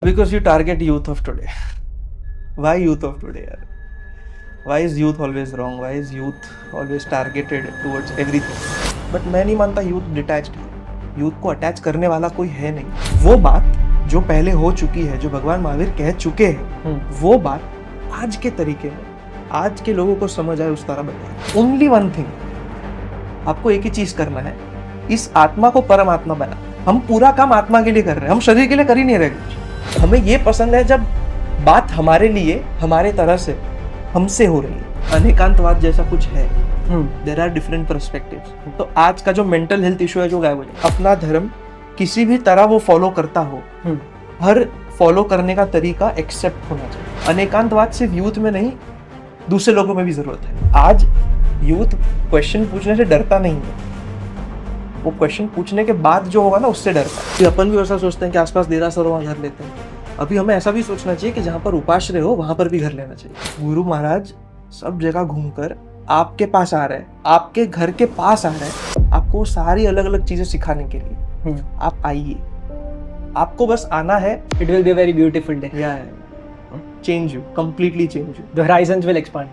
Because you target youth of today. Why youth of today, yaar? Why is youth always wrong? Why is youth always targeted towards everything? But मैं नहीं मानता youth detached है. Youth को attach करने वाला कोई है नहीं. वो बात जो पहले हो चुकी है, जो भगवान महावीर कह चुके हैं, वो बात आज के तरीके में, आज के लोगों को समझ आए उस तरह बताए. Only one thing, आपको एक ही चीज करना है, इस आत्मा को परमात्मा बना. हम पूरा काम आत्मा के लिए कर रहे हैं, हम शरीर के लिए कर ही नहीं रहे. हमें ये पसंद है जब बात हमारे लिए, हमारे तरह से, हमसे हो रही है. अनेकांतवाद जैसा कुछ है. There are different perspectives. तो आज का जो मेंटल हेल्थ इशू है जो गायब हो जाए. अपना धर्म किसी भी तरह वो फॉलो करता हो, हर फॉलो करने का तरीका एक्सेप्ट होना चाहिए. अनेकांतवाद सिर्फ यूथ में नहीं, दूसरे लोगों में भी जरूरत है. आज यूथ क्वेश्चन पूछने से डरता नहीं है, वो क्वेश्चन पूछने के बाद जो होगा ना उससे डरता है. अपन भी वैसा सोचते हैं कि आसपास देरासर हो वहाँ घर लेते हैं. अभी हमें ऐसा भी सोचना चाहिए कि जहाँ पर उपाश्रय हो वहाँ पर भी घर लेना चाहिए. गुरु महाराज सब जगह घूमकर आपके पास आ रहे हैं, आपके घर के पास आ रहे हैं, आपको सारी अलग अलग चीजें सिखाने के लिए. आप आइए, आपको बस आना है. It will be a very beautiful day. Change you, completely change you. The horizons will expand.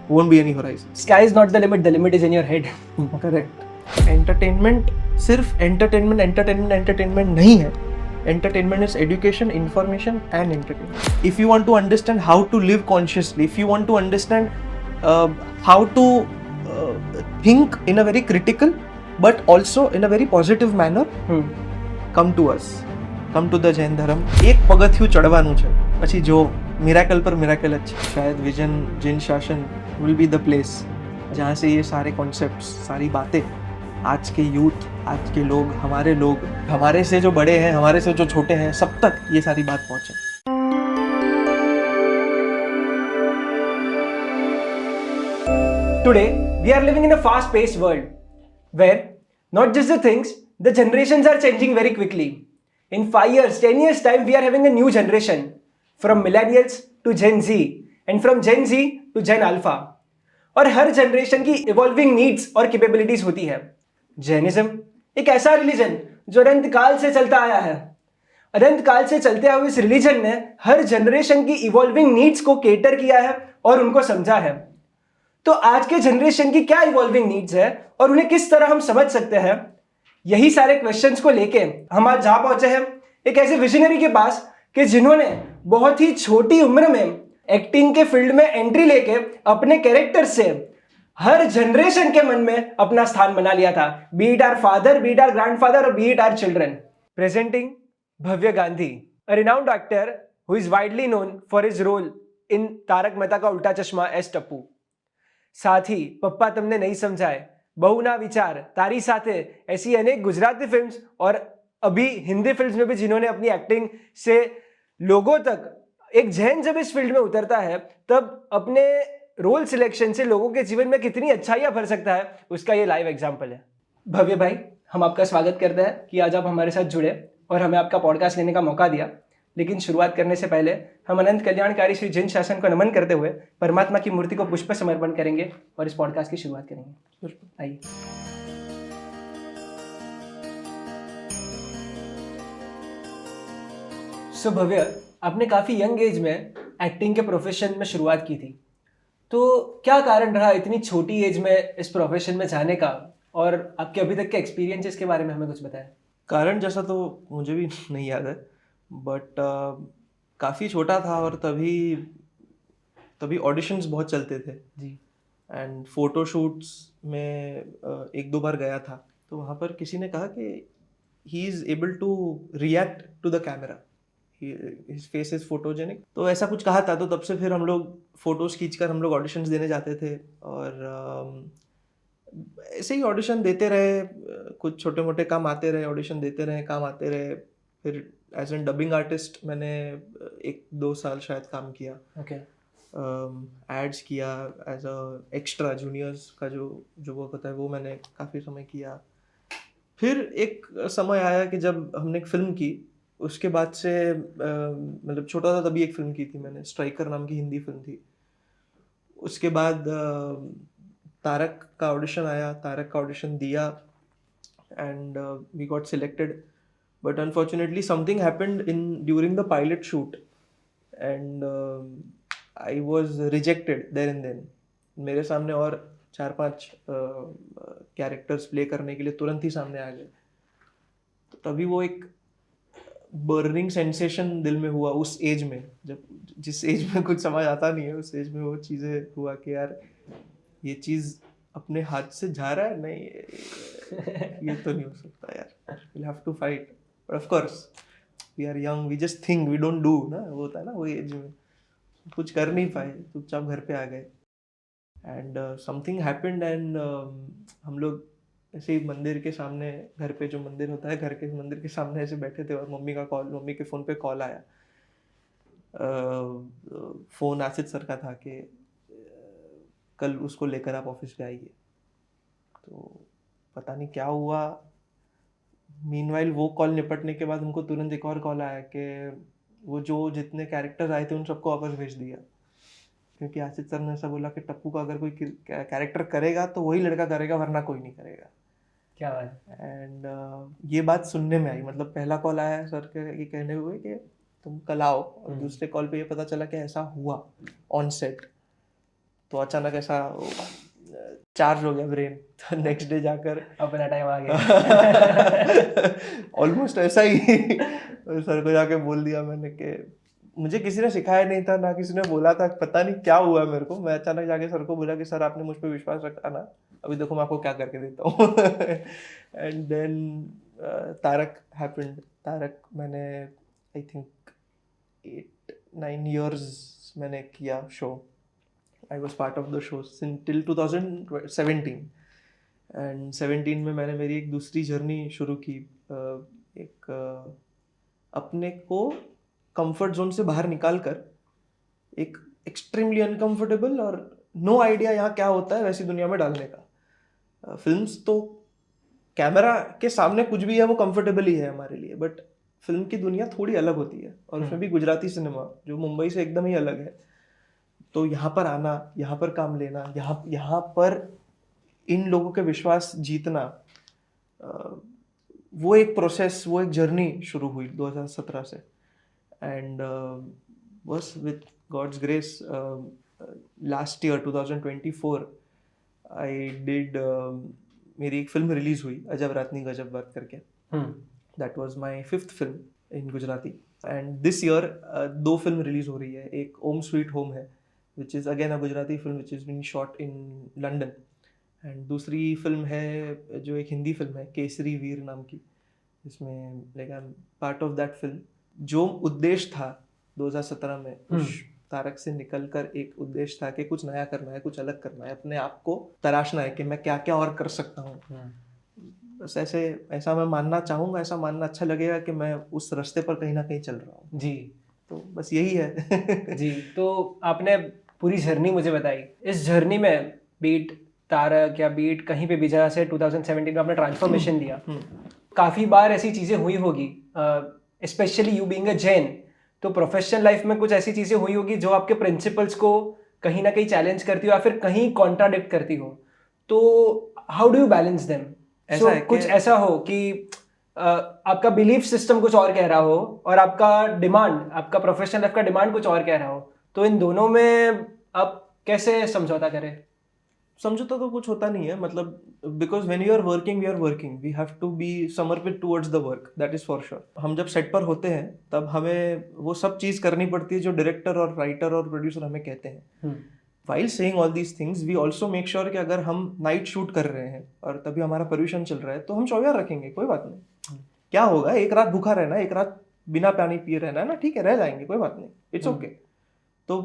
Won't be any horizon. Sky is not the limit is in your head. Correct. Entertainment सिर्फ entertainment नहीं है. Entertainment is education, information and entertainment. If you want to understand how to live consciously, if you want to understand how to think in a very critical but also in a very positive manner, come to us, come to the Jain dharma. એક પગથિયું ચડવાનું છે, પછી જો મિરાકલ પર મિરાકલ જ છે. शायद विजन जिन शासन विल बी द प्लेस जहाँ से ये सारे कॉन्सेप्ट्स, सारी बातें आज के यूथ, आज के लोग, हमारे से जो बड़े हैं, हमारे से जो छोटे हैं, सब तक ये सारी बात पहुंचे. Today, we are living in a fast-paced world where not just the things, the generations are changing very quickly. In 5 years, 10 years time, we are having a new generation from millennials to Gen Z and from Gen Z to Gen Alpha. और हर generation की evolving needs और capabilities होती है. Jainism एक ऐसा religion जो अनंत काल से चलता आया है. अनंत काल से चलते हुए इस रिलीजन ने हर जनरेशन की इवॉल्विंग नीड्स को केटर किया है और उनको समझा है. तो आज के जनरेशन की क्या इवॉल्विंग नीड्स है और उन्हें किस तरह हम समझ सकते हैं, यही सारे क्वेश्चंस को लेके हम आज जहां पहुंचे हैं, एक ऐसे विजनरी के पास कि जिन्होंने बहुत ही छोटी उम्र में एक्टिंग के फील्ड में एंट्री लेके अपने कैरेक्टर से हर जनरेशन के मन में अपना स्थान बना लिया था. Be it our father, be it our grandfather और be it our children. Presenting Bhavya Gandhi, a renowned actor who is widely known for his role in Taarak Mehta Ka Ooltah चश्मा एस टप्पू. साथ ही पप्पा तुमने नहीं समझाए, बहु ना विचार, तारी साथे, ऐसी अनेक गुजराती फिल्म्स और अभी हिंदी फिल्म्स में भी जिन्होंने अपनी एक्टिंग से लोगों तक, एक जैन जब इस फील्ड में उतरता है तब अपने रोल सिलेक्शन से लोगों के जीवन में कितनी अच्छाइयां भर सकता है, उसका ये लाइव एग्जांपल है. भव्य भाई, हम आपका स्वागत करते हैं कि आज आप हमारे साथ जुड़े और हमें आपका पॉडकास्ट लेने का मौका दिया. लेकिन शुरुआत करने से पहले हम अनंत कल्याणकारी श्री जिन शासन को नमन करते हुए परमात्मा की मूर्ति को पुष्प समर्पण करेंगे और इस पॉडकास्ट की शुरुआत करेंगे. आइए. सो भव्य, आपने काफ़ी यंग एज में एक्टिंग के प्रोफेशन में शुरुआत की थी, तो क्या कारण रहा इतनी छोटी एज में इस प्रोफेशन में जाने का, और आपके अभी तक के एक्सपीरियंसेस के बारे में हमें कुछ बताएं. कारण जैसा तो मुझे भी नहीं याद है, बट काफ़ी छोटा था और तभी ऑडिशंस बहुत चलते थे जी. एंड फोटोशूट्स में एक दो बार गया था, तो वहाँ पर किसी ने कहा कि he is able to react to the camera, his face is photogenic, तो ऐसा कुछ कहा था. तो तब से फिर हम लोग फोटोज खींचकर हम लोग ऑडिशंस देने जाते थे और ऐसे ही ऑडिशन देते रहे. कुछ छोटे मोटे काम आते रहे, ऑडिशन देते रहे, काम आते रहे. फिर एज एन डबिंग आर्टिस्ट मैंने 1-2 साल शायद काम किया. ओके. एड्स किया एज अ एक्स्ट्रा, जूनियर्स का जो वर्क होता है वो मैंने काफ़ी समय किया. फिर एक समय आया कि जब हमने एक फिल्म की, उसके बाद से मतलब छोटा था तभी एक फिल्म की थी मैंने, स्ट्राइकर नाम की हिंदी फिल्म थी. उसके बाद तारक का ऑडिशन आया, तारक का ऑडिशन दिया and we got selected. But unfortunately, something happened during the pilot shoot, and I was rejected there and then. मेरे सामने और 4-5 कैरेक्टर्स प्ले करने के लिए तुरंत ही सामने आ गए. तो तभी वो एक बर्निंग सेंसेशन दिल में हुआ उस एज में, जब जिस एज में कुछ समझ आता नहीं है, उस एज में वो चीज़ें हुआ कि यार ये चीज़ अपने हाथ से जा रहा है, नहीं ये तो नहीं हो सकता यार, we'll have to fight. But of course we are young, we just think, we don't do ना, वो होता है ना वो एज में, कुछ कर नहीं पाए, चुपचाप घर पे आ गए. एंड समथिंग हैपेंड एंड हम लोग ऐसे ही मंदिर के सामने, घर पे जो मंदिर होता है, घर के मंदिर के सामने ऐसे बैठे थे और मम्मी के फ़ोन पे कॉल आया. फ़ोन आसित सर का था कि कल उसको लेकर आप ऑफिस पे आइए. तो पता नहीं क्या हुआ. मीनवाइल वो कॉल निपटने के बाद हमको तुरंत एक और कॉल आया कि वो जो जितने कैरेक्टर्स आए थे उन सबको वापस भेज दिया, क्योंकि आसित सर ने ऐसा बोला कि टप्पू का अगर कोई कैरेक्टर करेगा तो वही लड़का करेगा, वरना कोई नहीं करेगा. क्या बात. एंड ये बात सुनने में आई, मतलब पहला कॉल आया सर के ये कहने हुए कि तुम कल आओ, और दूसरे कॉल पे ये पता चला कि ऐसा हुआ ऑन सेट. तो अचानक ऐसा चार्ज हो गया ब्रेन. तो नेक्स्ट डे जाकर अपना टाइम आ गया. ऑलमोस्ट ऐसा ही सर को जाके बोल दिया मैंने कि मुझे किसी ने सिखाया नहीं था, ना किसी ने बोला था, पता नहीं क्या हुआ मेरे को. मैं अचानक जाके सर को बोला कि सर आपने मुझ पर विश्वास रखा ना, अभी देखो मैं आपको क्या करके देता हूँ. And then Tarak happened. Tarak मैंने आई थिंक 8-9 years मैंने किया शो. I was part of the show till 2017. And 17 में मैंने मेरी एक दूसरी जर्नी शुरू की, एक अपने को कंफर्ट जोन से बाहर निकाल कर एक एक्सट्रीमली अनकंफर्टेबल और नो आइडिया यहाँ क्या होता है वैसी दुनिया में डालने का. फिल्म्स तो कैमरा के सामने कुछ भी है वो कंफर्टेबल ही है हमारे लिए, बट फिल्म की दुनिया थोड़ी अलग होती है, और उसमें भी गुजराती सिनेमा जो मुंबई से एकदम ही अलग है. तो यहाँ पर आना, यहाँ पर काम लेना, यहाँ पर इन लोगों के विश्वास जीतना, वो एक प्रोसेस, वो एक जर्नी शुरू हुई 2017 से. एंड बस with God's grace last year 2024 I did, मेरी एक फिल्म रिलीज हुई अजब रातनी गजब बात करके. That was my 5th film in Gujarati. And this year 2 film release हो रही है. एक ओम स्वीट होम है which is again a Gujarati film which is being shot in London, and दूसरी फिल्म है जो एक हिंदी फिल्म है केसरी वीर नाम की, जिसमें like I'm part of that film. जो उद्देश्य था 2017 में उस तारक से निकलकर एक उद्देश्य था कि कुछ नया करना है, कुछ अलग करना है, अपने आप को तराशना है कि मैं क्या क्या और कर सकता हूँ. बस ऐसा मैं मानना चाहूँगा, ऐसा मानना अच्छा लगेगा कि मैं उस रास्ते पर कहीं ना कहीं चल रहा हूँ. जी. तो बस यही है. जी. तो आपने पूरी जर्नी मुझे बताई. इस जर्नी में बीट तारक या बीट कहीं पे भी जगह से 2017 में आपने ट्रांसफॉर्मेशन दिया, काफ़ी बार ऐसी चीज़ें हुई होगी, specially you being a Jain, तो प्रोफेशनल लाइफ में कुछ ऐसी चीज़ें हुई होगी जो आपके प्रिंसिपल्स को कहीं ना कहीं चैलेंज करती हो या फिर कहीं कॉन्ट्राडिक्ट करती हो. तो how do you balance them? ऐसा कुछ ऐसा हो कि आपका बिलीफ सिस्टम कुछ और कह रहा हो और आपका डिमांड, आपका प्रोफेशनल लाइफ का डिमांड कुछ और कह रहा हो, तो इन दोनों में आप कैसे समझौता करें? समझौता तो कुछ होता नहीं है, मतलब because when you are working we have to be समर्पित towards the work, that is for sure. हम जब सेट पर होते हैं तब हमें वो सब चीज़ करनी पड़ती है जो डायरेक्टर और राइटर और प्रोड्यूसर हमें कहते हैं. While saying all these things we also make sure कि अगर हम नाइट शूट कर रहे हैं और तभी हमारा पर्यूषण चल रहा है तो हम 24 रखेंगे, कोई बात नहीं. क्या होगा, एक रात भूखा रहना, एक रात बिना पानी पिए रहना है ना, ठीक है, रह जाएंगे, कोई बात नहीं, इट्स ओके. तो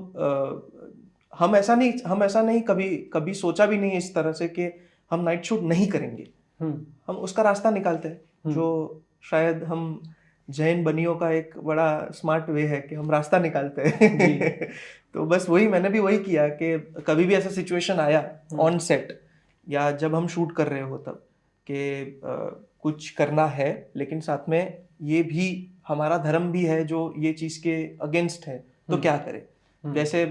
हम ऐसा नहीं कभी सोचा भी नहीं इस तरह से कि हम नाइट शूट नहीं करेंगे. हम उसका रास्ता निकालते हैं, जो शायद हम जैन बनियों का एक बड़ा स्मार्ट वे है कि हम रास्ता निकालते हैं. तो बस मैंने भी वही किया कि कभी भी ऐसा सिचुएशन आया ऑन सेट या जब हम शूट कर रहे हो तब कि कुछ करना है, लेकिन साथ में ये भी हमारा धर्म भी है जो ये चीज़ के अगेंस्ट है, तो क्या करें. जैसे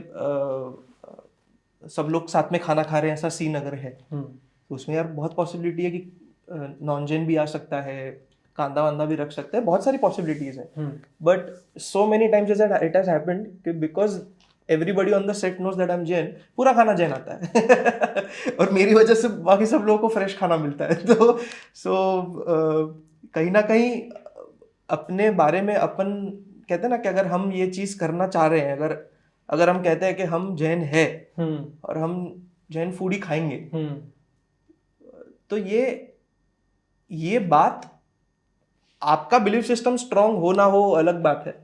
सब लोग साथ में खाना खा रहे हैं, ऐसा सीन अगर है तो उसमें यार बहुत पॉसिबिलिटी है कि नॉन जैन भी आ सकता है, कांदा वांदा भी रख सकते हैं, बहुत सारी पॉसिबिलिटीज है. But so many times it has happened कि because everybody on the set knows that I am Jain, पूरा खाना जैन आता है और मेरी वजह से बाकी सब लोगों को फ्रेश खाना मिलता है. तो कहीं ना कहीं अपने बारे में अपन कहते हैं ना कि अगर हम ये चीज करना चाह रहे हैं, अगर हम कहते हैं कि हम जैन है और हम जैन फूड ही खाएंगे, तो ये बात, आपका बिलीफ सिस्टम स्ट्रांग हो ना हो अलग बात है,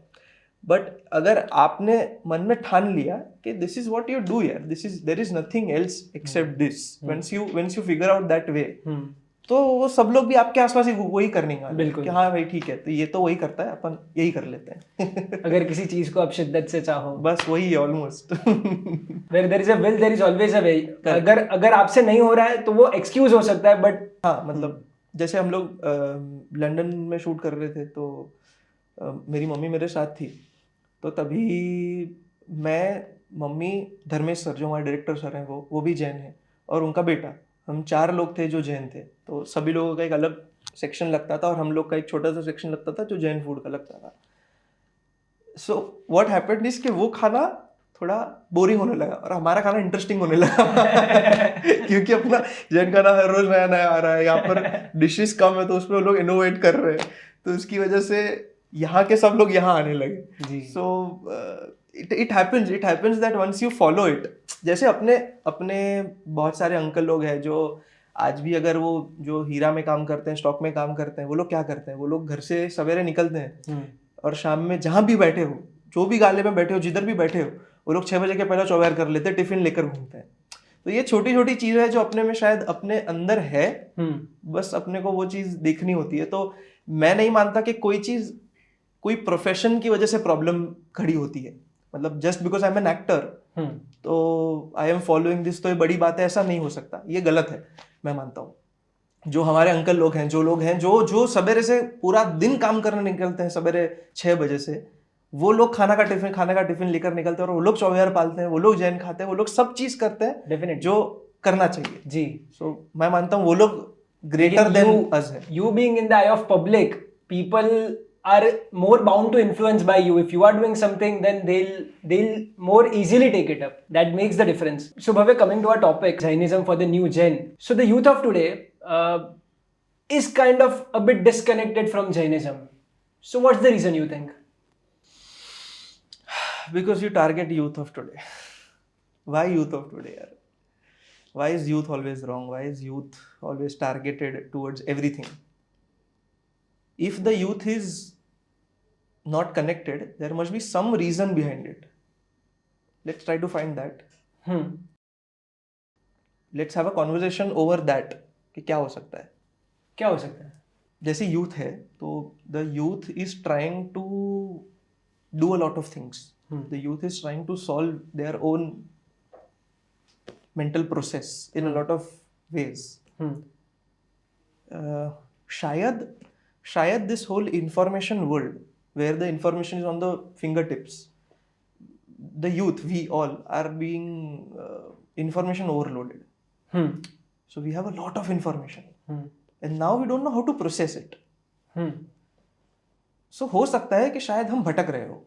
बट अगर आपने मन में ठान लिया कि this is what you do यार, there is nothing else except this, once you figure out that way, तो वो सब लोग भी आपके आसपास ही वही करने वाले बिल्कुल कि हाँ भाई ठीक है, तो ये तो वही करता है, अपन यही कर लेते हैं. अगर किसी चीज को आप शिद्दत से चाहो, बस वही है almost. where there is a will there is always a way. अगर आपसे नहीं हो रहा है तो वो एक्सक्यूज हो सकता है, बट हाँ मतलब जैसे हम लोग लंदन में शूट कर रहे थे, तो मेरी मम्मी मेरे साथ थी, तो तभी मैं, मम्मी, धर्मेश सर जो हमारे डायरेक्टर सर हैं वो भी जैन हैं, और उनका बेटा, हम 4 लोग थे जो जैन थे. तो सभी लोगों का एक अलग सेक्शन लगता था और हम लोग का एक छोटा सा सेक्शन लगता था जो जैन फूड का लगता था. सो व्हाट हैपेंड इज कि वो खाना थोड़ा बोरिंग होने लगा और हमारा खाना इंटरेस्टिंग होने लगा क्योंकि अपना जैन खाना हर रोज नया नया आ रहा है, यहाँ पर डिशेस कम है तो उसमें लोग इनोवेट कर रहे हैं, तो उसकी वजह से यहाँ के सब लोग यहाँ आने लगे. So it happens that once you follow it, जैसे अपने बहुत सारे अंकल लोग हैं जो आज भी, अगर वो जो हीरा में काम करते हैं, स्टॉक में काम करते हैं, वो लोग क्या करते हैं, वो लोग घर से सवेरे निकलते हैं और शाम में जहाँ भी बैठे हो, जो भी गाले में बैठे हो, जिधर भी बैठे हो, वो लोग 6 बजे के पहले चौबैर कर लेते हैं, टिफिन लेकर घूमते हैं. तो ये छोटी छोटी चीज है जो अपने में शायद अपने अंदर है, बस अपने को वो चीज देखनी होती है. तो मैं नहीं मानता कि कोई चीज कोई प्रोफेशन की वजह से प्रॉब्लम खड़ी होती है, मतलब just because I am an actor तो आई एम फॉलोइंग दिस, तो ये बड़ी बात है, ऐसा नहीं हो सकता, ये गलत है. मैं मानता हूँ जो हमारे अंकल लोग हैं, जो लोग हैं जो सवेरे से पूरा दिन काम करने निकलते हैं, सवेरे 6 बजे से, वो लोग खाने का टिफिन लेकर निकलते हैं और वो लोग चौबैर पालते हैं, वो लोग जैन खाते हैं, वो लोग सब चीज करते हैं डेफिनेटली जो करना चाहिए जी. सो मैं मानता हूँ वो लोग ग्रेटर देन अस है. You being in the eye of public, people are more bound to influence by you. If you are doing something, then they'll more easily take it up. That makes the difference. So Bhavya, coming to our topic, Jainism for the new gen. So the youth of today is kind of a bit disconnected from Jainism. So what's the reason you think? Because you target youth of today. Why youth of today? Yaar? Why is youth always wrong? Why is youth always targeted towards everything? If the youth is not connected, there must be some reason behind it. Let's try to find that. Let's have a conversation over that. कि क्या हो सकता है? क्या हो सकता है? जैसे youth है, तो the youth is trying to do a lot of things. The youth is trying to solve their own mental process in a lot of ways. शायद this whole information world where the information is on the fingertips, the youth, we all are being information overloaded. So we have a lot of information and now we don't know how to process it. So हो सकता है कि शायद हम भटक रहे हो,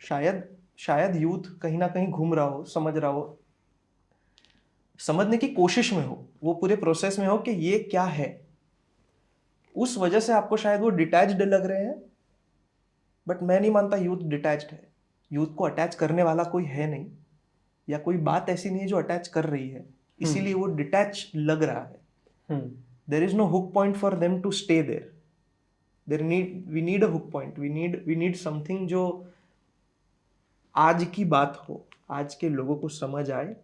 शायद यूथ कहीं ना कहीं घूम रहा हो, समझ रहा हो, समझने की कोशिश में हो, वो पूरे प्रोसेस में हो कि ये क्या है, उस वजह से आपको शायद वो डिटैच्ड लग रहे हैं. बट मैं नहीं मानता यूथ डिटैच्ड है. यूथ को अटैच करने वाला कोई है नहीं, या कोई बात ऐसी नहीं है जो अटैच कर रही है, इसीलिए वो डिटैच लग रहा है. There is no hook point for them to stay there. We need a hook point, we need something जो आज की बात हो, आज के लोगों को समझ आए,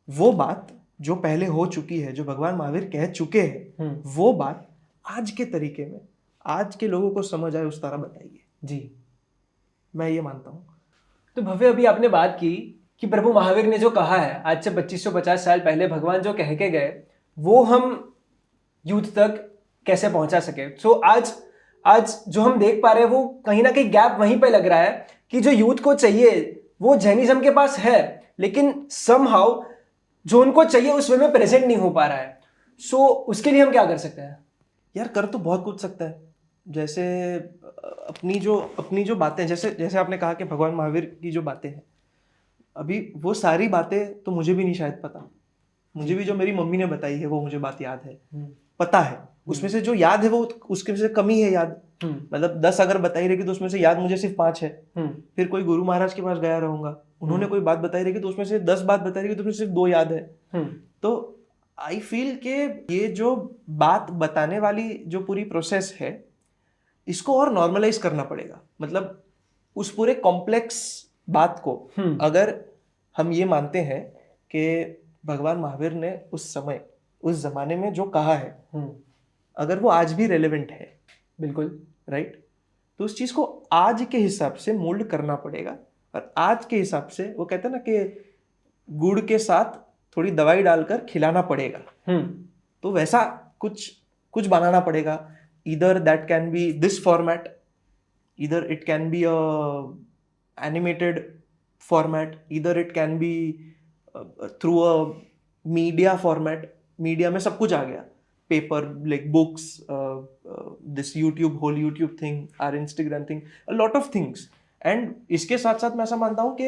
वो बात जो पहले हो चुकी है, जो भगवान महावीर कह चुके हैं, वो बात आज के तरीके में आज के लोगों को समझ आए, उस तरह बताइए. जी, मैं ये मानता हूँ. तो भव्य, अभी आपने बात की कि प्रभु महावीर ने जो कहा है आज से 2550 साल पहले भगवान जो कह के गए, वो हम यूथ तक कैसे पहुंचा सके. सो आज जो हम देख पा रहे हैं वो कहीं ना कहीं गैप वहीं पे लग रहा है कि जो यूथ को चाहिए वो जैनिज्म के पास है, लेकिन समहाउ जो उनको चाहिए उस वे में प्रेजेंट नहीं हो पा रहा है. सो उसके लिए हम क्या कर सकते हैं? यार कर तो बहुत कुछ सकता है। जैसे अपनी जो बातें, जैसे जैसे आपने कहा कि भगवान महावीर की जो बातें हैं, अभी वो सारी बातें तो मुझे भी नहीं शायद पता। मुझे भी जो मेरी मम्मी ने बताई है वो मुझे बात याद है, पता है। उसमें से जो याद है वो उसके से कम ही है याद। मतलब 10 अगर बताई रहेगी तो उसमें से याद मुझे सिर्फ 5 है। फिर कोई गुरु महाराज के पास गया रहूंगा, उन्होंने कोई बात बताई रहेगी तो उसमें से 10 बात बताई रहेगी तो उसमें सिर्फ 2 याद है। तो आई फील कि ये जो बात बताने वाली जो पूरी प्रोसेस है, इसको और नॉर्मलाइज करना पड़ेगा। मतलब उस पूरे कॉम्प्लेक्स बात को अगर हम ये मानते हैं कि भगवान महावीर ने उस समय उस जमाने में जो कहा है, अगर वो आज भी रेलेवेंट है, बिल्कुल राइट, तो उस चीज को आज के हिसाब से मोल्ड करना पड़ेगा। और आज के हिसाब से वो कहते हैं ना कि गुड़ के साथ थोड़ी दवाई डालकर खिलाना पड़ेगा। तो वैसा कुछ कुछ बनाना पड़ेगा। इधर that can be this format, इधर it can be a animated format, इधर it can be through a media format. Media में सब कुछ आ गया, paper, like books, this YouTube, whole YouTube thing, or Instagram thing, a lot of things. And इसके साथ साथ मैं ऐसा मानता हूँ कि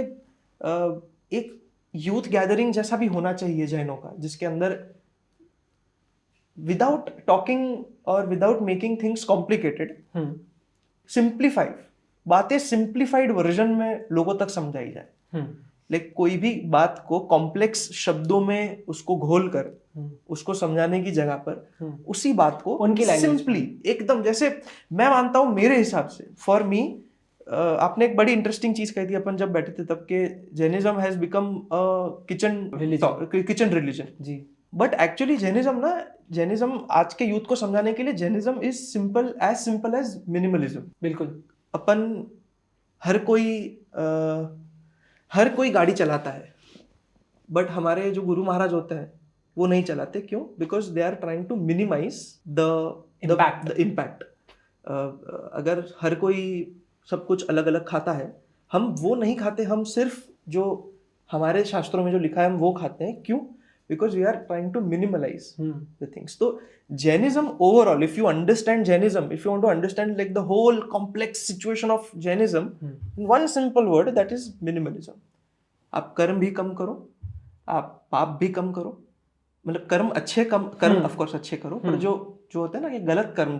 एक यूथ गैदरिंग जैसा भी होना चाहिए जैनों का, जिसके अंदर विदाउट टॉकिंग और without making things complicated, simplified बातें सिंप्लीफाइड वर्जन में लोगों तक समझाई जाए। लाइक कोई भी बात को कॉम्प्लेक्स शब्दों में उसको घोल कर उसको समझाने की जगह पर उसी बात को उनकी सिंपली एकदम, जैसे मैं मानता हूं मेरे हिसाब से, फॉर मी, आपने एक बड़ी इंटरेस्टिंग चीज कही थी अपन जब बैठे थे तब के, Jainism has become kitchen religion जी। बट एक्चुअली जैनिज्म आज के यूथ को समझाने के लिए, Jainism is simple as minimalism. बिल्कुल। अपन हर कोई गाड़ी चलाता है, बट हमारे जो गुरु महाराज होते हैं वो नहीं चलाते। क्यों? Because they are trying to minimize the impact. अगर हर कोई सब कुछ अलग अलग खाता है, हम वो नहीं खाते, हम सिर्फ जो हमारे शास्त्रों में जो लिखा है हम वो खाते हैं। क्यों? Because we are trying to minimalize the things. तो Jainism overall, if you understand Jainism, if you want to understand like the whole complex situation of Jainism, in one simple word, that is minimalism. आप कर्म भी कम करो, आप पाप भी कम करो। मतलब कर्म ऑफ कोर्स अच्छे करो, पर जो होता है ना कि गलत कर्म,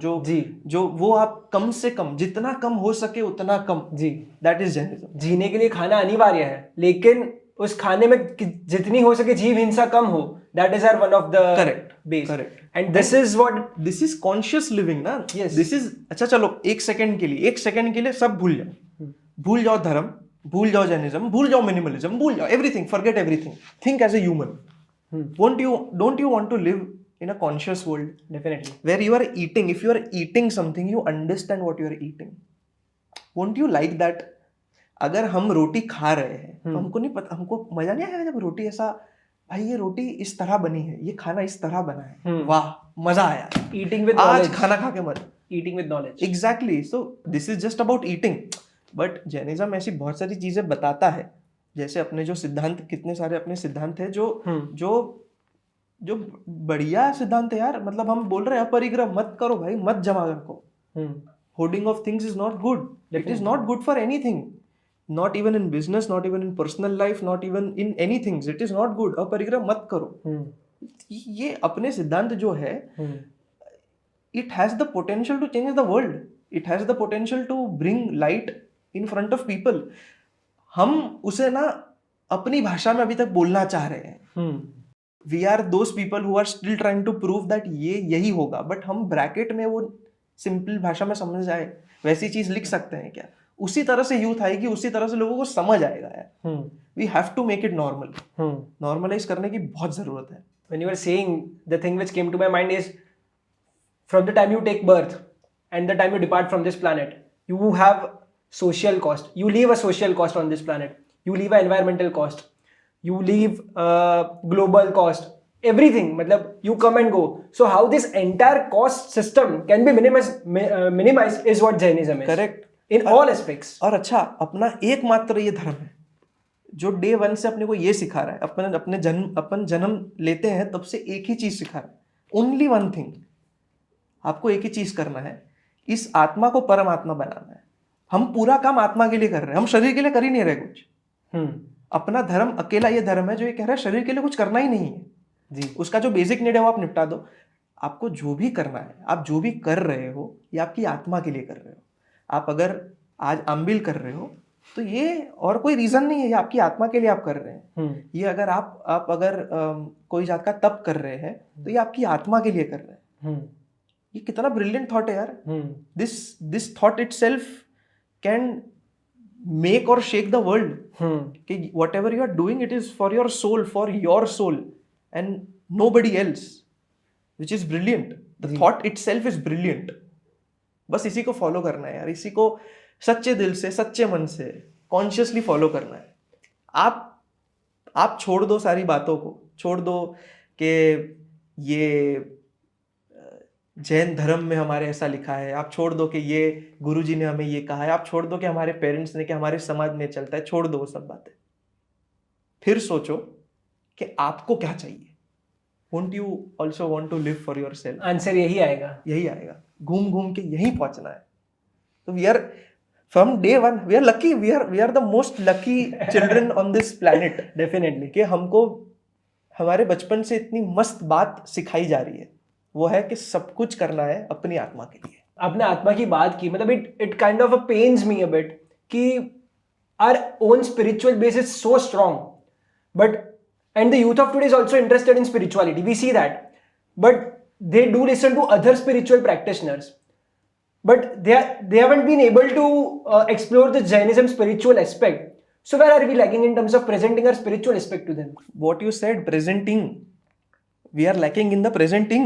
जो वो आप कम से कम, जितना कम हो सके उतना कम, जी, दैट इज जैनिज्म। जीने के लिए खाना अनिवार्य है, लेकिन उस खाने में जितनी हो सके जीव हिंसा कम हो, that is hour one of the correct base. Correct. And this is conscious living ना। दिस इज अच्छा, चलो एक सेकंड के लिए सब भूल जाओ, भूल जाओ धर्म, भूल जाओ जैनिज्म, भूल जाओ मिनिमलिज्म, भूल जाओ everything, forget everything, think as a human. Don't you want to live in a conscious world? Definitely. Where you are eating, if you are eating something, you understand what you are eating. Won't you like that? अगर हम रोटी खा रहे हैं तो हमको नहीं पता, हमको मजा नहीं आया जब रोटी ऐसा, भाई ये रोटी इस तरह बनी है, ये खाना इस तरह बना है, वाह मजा आया। Eating with knowledge. आज खाना खा के मजा। Eating with knowledge. Exactly. So this is just about eating. But Jainism ऐसी बहुत सारी चीजें बताता है, जैसे अपने जो सिद्धांत, कितने सारे अपने सिद्धांत है जो बढ़िया सिद्धांत है यार। मतलब हम बोल रहे हैं अपरिग्रह मत करो भाई, मत जमा रखो। Hoarding of things is not good, it is not good for anything, not even in business, not even in personal life, not even in any things, it is not good. अपरिग्रह मत करो। ये अपने सिद्धांत जो है, it has the potential to change the world, it has the potential to bring light in front of people. हम उसे ना अपनी भाषा में अभी तक बोलना चाह रहे हैं। We are those people who are still trying to prove that ये यही होगा, बट हम ब्रैकेट में वो सिंपल भाषा में समझ जाए वैसी चीज लिख सकते हैं क्या? उसी तरह से यूथ आएगी, उसी तरह से लोगों को समझ आएगा यार। We have to make it normal. Normalize करने की बहुत जरूरत है। When you were saying, the thing which came to my mind is, from the time you take birth and the time you depart from this planet, you have social cost. You leave a social cost on this planet. You leave an environmental cost. You leave global cost. Everything. मतलब you come and go. So how this entire cost system can be minimized is what Jainism is. Correct. In all aspects. और अच्छा, अपना एकमात्र ये धर्म है जो day one से अपने को ये सिखा रहा है। अपन जन्म लेते हैं तब से एक ही चीज सिखा रहा है, ओनली वन थिंग, आपको एक ही चीज करना है, इस आत्मा को परमात्मा बनाना है। हम पूरा काम आत्मा के लिए कर रहे हैं, हम शरीर के लिए कर ही नहीं रहे कुछ। अपना धर्म अकेला ये धर्म है जो ये कह रहा है शरीर के लिए कुछ करना ही नहीं है जी। उसका जो बेसिक नीड है वो आप निपटा दो। आपको जो भी करना है, आप जो भी कर रहे हो, ये आपकी आत्मा के लिए कर रहे हो। आप अगर आज आंबिल कर रहे हो तो ये और कोई रीजन नहीं है, ये आपकी आत्मा के लिए आप कर रहे हैं। ये अगर आप अगर कोई जात का तप कर रहे हैं तो ये आपकी आत्मा के लिए कर रहे हैं। ये कितना ब्रिलियंट थॉट है यार। This thought itself can make और शेक द वर्ल्ड कि whatever you are doing it is for your soul and nobody else, which is brilliant. The thought itself is brilliant. बस इसी को फॉलो करना है यार, इसी को सच्चे दिल से सच्चे मन से कॉन्शियसली फॉलो करना है। आप छोड़ दो सारी बातों को, छोड़ दो कि ये जैन धर्म में हमारे ऐसा लिखा है, आप छोड़ दो कि ये गुरुजी ने हमें ये कहा है, आप छोड़ दो कि हमारे पेरेंट्स ने, कि हमारे समाज में चलता है, छोड़ दो वो सब बातें। फिर सोचो कि आपको क्या चाहिए। Won't you also want to live for yourself? Answer यही आएगा, घूम घूम के यहीं पहुंचना है। तो we are from day one we are lucky, we are the most lucky children on this planet. Definitely. कि हमको हमारे बचपन से इतनी मस्त बात सिखाई जा रही है, वो है कि सब कुछ करना है अपनी आत्मा के लिए। आपने आत्मा की बात की, मतलब it kind of pains me a bit कि our own spiritual base is so strong, but and the youth of today is also interested in spirituality, we see that, but they do listen to other spiritual practitioners, but they haven't been able to explore the Jainism spiritual aspect. So where are we lacking in terms of presenting our spiritual aspect to them? What you said, presenting, we are lacking in the presenting.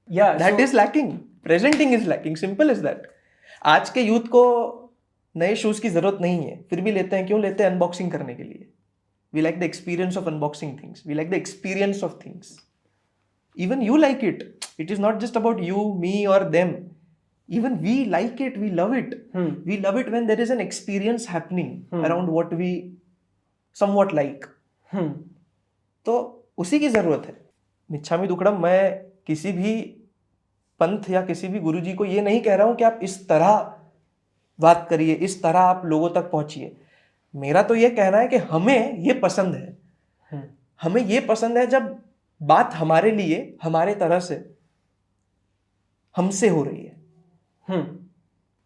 Yeah, that is lacking. Presenting is lacking, simple as that. आज के youth को नए shoes की जरूरत नहीं है, फिर भी लेते हैं। क्यों लेते हैं? अनबॉक्सिंग करने के लिए। We like the experience of unboxing things, we like the experience of things. Even you like it. It is not just about you, me or them. Even we like it, we love it. We love it when there is an experience happening around what we somewhat like. तो उसी की जरूरत है। मिच्छामी दुक्कडम, मैं किसी भी पंथ या किसी भी गुरुजी को ये नहीं कह रहा हूं कि आप इस तरह बात करिए, इस तरह आप लोगों तक पहुंचिए। मेरा तो ये कहना है कि हमें ये पसंद है, हमें ये पसंद है जब बात हमारे लिए, हमारे तरह से, हमसे हो रही है।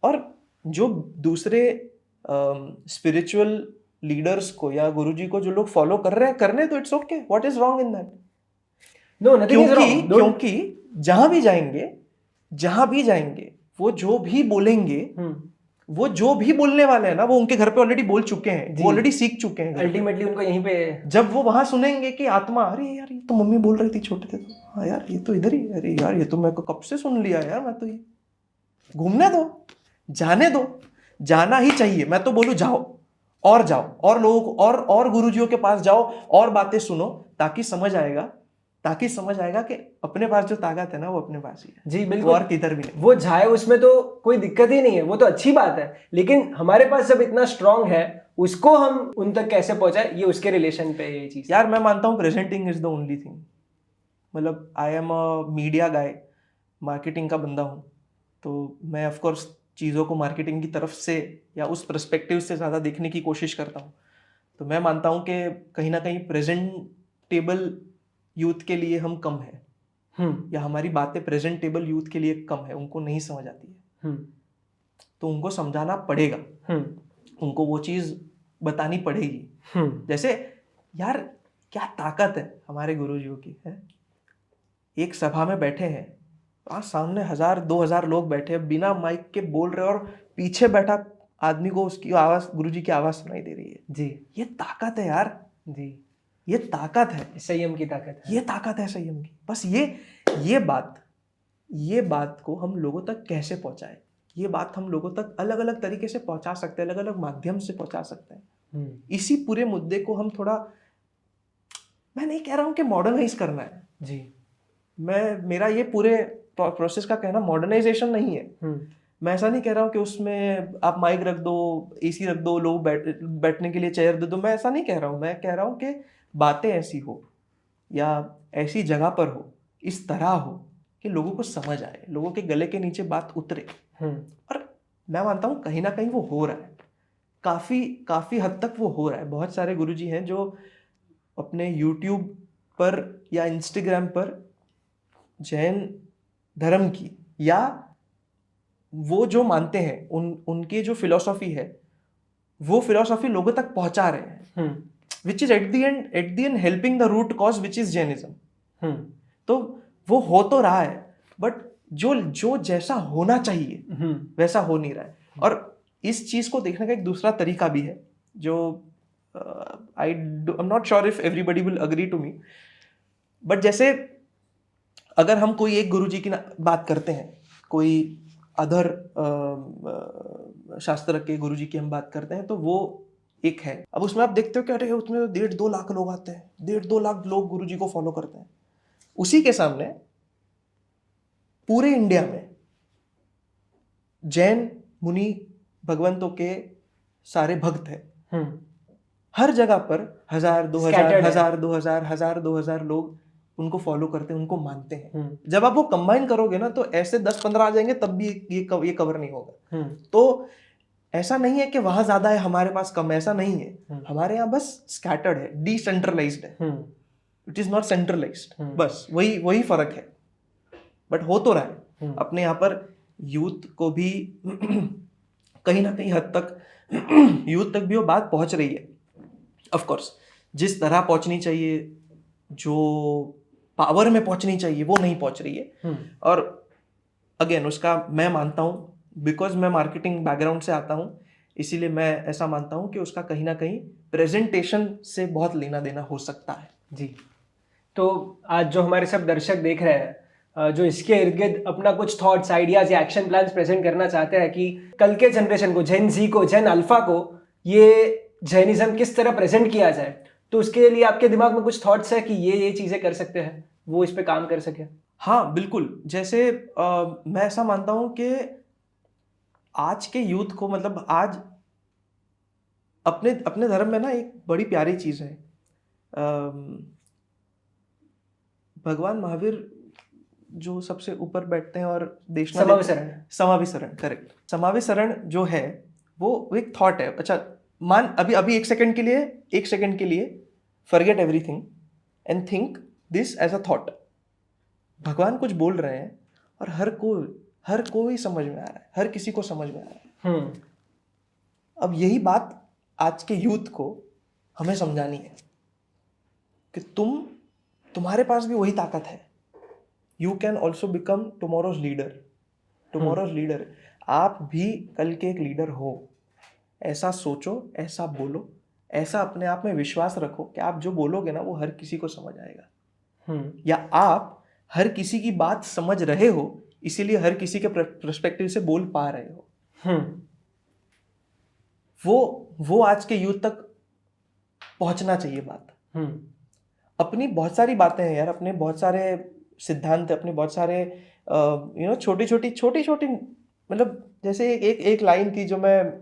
और जो दूसरे स्पिरिचुअल लीडर्स को या गुरुजी को जो लोग फॉलो कर रहे हैं, करने तो it's okay, what is wrong in that? No, nothing is wrong. क्योंकि जहां भी जाएंगे वो जो भी बोलेंगे, वो जो भी बोलने वाले हैं ना, वो उनके घर पे ऑलरेडी बोल चुके हैं, वो ऑलरेडी सीख चुके हैं। अल्टीमेटली उनको यहीं पे, जब जब वो वहां सुनेंगे कि आत्मा, अरे यार ये तो मम्मी बोल रही थी छोटे थे तो, हाँ यार ये तो इधर ही, अरे यार ये तो मैं कब से सुन लिया यार, मैं तो ये घूमने दो, जाने दो, जाना ही चाहिए। मैं तो बोलूं जाओ और लोगों को और गुरुजियों के पास जाओ और बातें सुनो, ताकि समझ आएगा कि अपने पास जो ताकत है ना, वो अपने पास ही है। जी बिल्कुल, और किधर भी नहीं। वो जाए उसमें तो कोई दिक्कत ही नहीं है, वो तो अच्छी बात है, लेकिन हमारे पास जब इतना स्ट्रांग है, उसको हम उन तक कैसे पहुंचाए, ये उसके रिलेशन पे ये चीज। यार मैं मानता हूँ presenting is the only thing. मतलब I am a media guy, marketing का बंदा हूँ, तो मैं ऑफकोर्स चीज़ों को मार्केटिंग की तरफ से या उस पर्सपेक्टिव से ज़्यादा देखने की कोशिश करता हूँ। तो मैं मानता हूँ कि कहीं ना कहीं प्रेजेंटेबल यूथ के लिए हम कम है, या हमारी बातें प्रेजेंटेबल यूथ के लिए कम है, उनको नहीं समझ आती है। तो उनको समझाना पड़ेगा, उनको वो चीज़ बतानी पड़ेगी। जैसे यार क्या ताकत है हमारे गुरुजियों की है। एक सभा में बैठे हैं, आज सामने 1000-2000 लोग बैठे हैं, बिना माइक के बोल रहे, और पीछे बैठा आदमी को उसकी आवाज, गुरुजी की आवाज सुनाई दे रही है। जी, ये ताकत है यार। जी, ये ताकत है, संयम की ताकत है। ये ताकत है संयम की। बस ये बात को हम लोगों तक कैसे पहुंचाए, ये बात हम लोगों तक अलग अलग तरीके से पहुंचा सकते हैं, अलग अलग माध्यम से पहुंचा सकते हैं। इसी पूरे मुद्दे को हम थोड़ा, मैं नहीं कह रहा हूं कि मॉडर्नाइज करना है जी, मेरा ये पूरे प्रोसेस का कहना मॉडर्नाइजेशन नहीं है। मैं ऐसा नहीं कह रहा हूँ कि उसमें आप माइक रख दो, एसी रख दो, लोग बैठने के लिए चेयर दे दो, मैं ऐसा नहीं कह रहा हूँ। मैं कह रहा हूँ कि बातें ऐसी हो या ऐसी जगह पर हो, इस तरह हो कि लोगों को समझ आए, लोगों के गले के नीचे बात उतरे। और मैं मानता हूँ कहीं ना कहीं वो हो रहा है, काफ़ी हद तक वो हो रहा है। बहुत सारे गुरुजी हैं जो अपने यूट्यूब पर या इंस्टाग्राम पर जैन धर्म की या वो जो मानते हैं उनकी जो फिलॉसफी है वो फिलॉसफी लोगों तक पहुंचा रहे हैं, which is at the end helping the root cause which is Jainism. तो वो हो तो रहा है, बट जो जैसा होना चाहिए वैसा हो नहीं रहा है। और इस चीज को देखने का एक दूसरा तरीका भी है जो I am not sure if everybody will agree to me, but जैसे अगर हम कोई एक गुरुजी की बात करते हैं, कोई अदर शास्त्र के गुरुजी की हम बात करते हैं, तो वो एक है। अब उसमें आप देखते हो कि अरे उसमें 1.5-2 लाख लोग आते हैं, 1.5-2 लाख लोग गुरुजी को फॉलो करते हैं। उसी के सामने पूरे इंडिया में जैन मुनि भगवंतों के सारे भक्त हैं। हर जगह पर 1000, 2000 लोग उनको फॉलो करते हैं, उनको मानते हैं। जब आप वो कंबाइन करोगे ना तो ऐसे 10-15 आ जाएंगे, तब भी ये कवर नहीं होगा। तो ऐसा नहीं है कि वहां ज्यादा है हमारे पास कम, ऐसा नहीं है। हमारे यहाँ बस स्कैटर्ड है, डिसेंट्रलाइज्ड है, इट इज नॉट सेंट्रलाइज्ड। बस वही फर्क है। बट हो तो रहा है। अपने यहाँ पर यूथ को भी कहीं ना कहीं हद तक यूथ तक भी वो बात पहुंच रही है। ऑफ कोर्स जिस तरह पहुंचनी चाहिए, जो पावर में पहुंचनी चाहिए, वो नहीं पहुंच रही है। और अगेन उसका मैं मानता हूँ, बिकॉज मैं मार्केटिंग बैकग्राउंड से आता हूँ, इसीलिए मैं ऐसा मानता हूँ कि उसका कहीं ना कहीं प्रेजेंटेशन से बहुत लेना देना हो सकता है। जी, तो आज जो हमारे सब दर्शक देख रहे हैं, जो इसके इर्द गिर्द अपना कुछ थॉट्स, आइडियाज या एक्शन प्लान्स प्रेजेंट करना चाहते हैं कि कल के जनरेशन को, जेन जी को, जेन अल्फा को ये जैनिज्म किस तरह प्रेजेंट किया जाए, तो उसके लिए आपके दिमाग में कुछ थॉट्स है कि ये चीज़ें कर सकते हैं, वो इस पे काम कर सके? हाँ बिल्कुल। जैसे मैं ऐसा मानता हूँ कि आज के यूथ को, मतलब आज अपने धर्म में ना एक बड़ी प्यारी चीज है। भगवान महावीर जो सबसे ऊपर बैठते हैं और समाविसरण, करेक्ट। समाविसरण जो है वो एक थॉट है। अच्छा मान अभी एक सेकंड के लिए forget everything and think this as a thought. भगवान कुछ बोल रहे हैं और हर कोई समझ में आ रहा है, हर किसी को समझ में आ रहा है। अब यही बात आज के यूथ को हमें समझानी है कि तुम्हारे पास भी वही ताकत है। You can also become tomorrow's leader. आप भी कल के एक लीडर हो। ऐसा सोचो, ऐसा बोलो, ऐसा अपने आप में विश्वास रखो कि आप जो बोलोगे ना वो हर किसी को समझ आएगा। या आप हर किसी की बात समझ रहे हो, इसीलिए हर किसी के पर्सपेक्टिव से बोल पा रहे हो। वो आज के यूथ तक पहुंचना चाहिए बात। अपनी बहुत सारी बातें हैं यार, अपने बहुत सारे सिद्धांत, अपने बहुत सारे छोटी छोटी मतलब जैसे एक लाइन थी जो मैं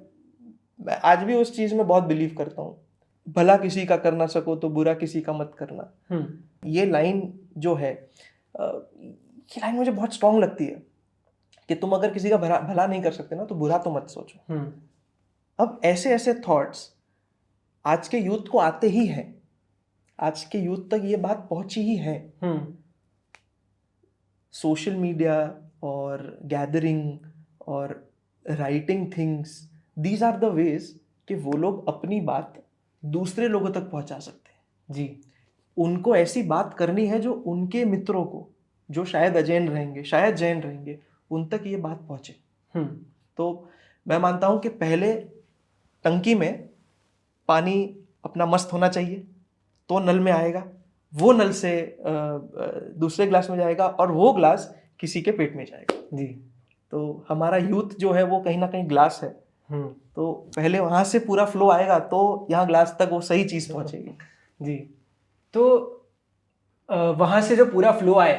आज भी उस चीज में बहुत बिलीव करता हूँ, भला किसी का कर ना सको तो बुरा किसी का मत करना। ये लाइन जो है, ये लाइन मुझे बहुत स्ट्रांग लगती है कि तुम अगर किसी का भला नहीं कर सकते ना तो बुरा तो मत सोचो। अब ऐसे थॉट्स आज के यूथ को आते ही हैं, आज के यूथ तक ये बात पहुंची ही है। सोशल मीडिया और गैदरिंग और writing things, these are the ways कि वो लोग अपनी बात दूसरे लोगों तक पहुंचा सकते हैं। जी, उनको ऐसी बात करनी है जो उनके मित्रों को, जो शायद जैन रहेंगे, उन तक ये बात पहुंचे। तो मैं मानता हूं कि पहले टंकी में पानी अपना मस्त होना चाहिए, तो नल में आएगा, वो नल से दूसरे ग्लास में जाएगा और वो ग्लास किसी के पेट में जाएगा। जी, तो हमारा यूथ जो है वो कहीं ना कहीं ग्लास है। तो पहले वहां से पूरा फ्लो आएगा तो यहाँ ग्लास तक वो सही चीज पहुंचेगी। जी, तो वहां से जो पूरा फ्लो आए,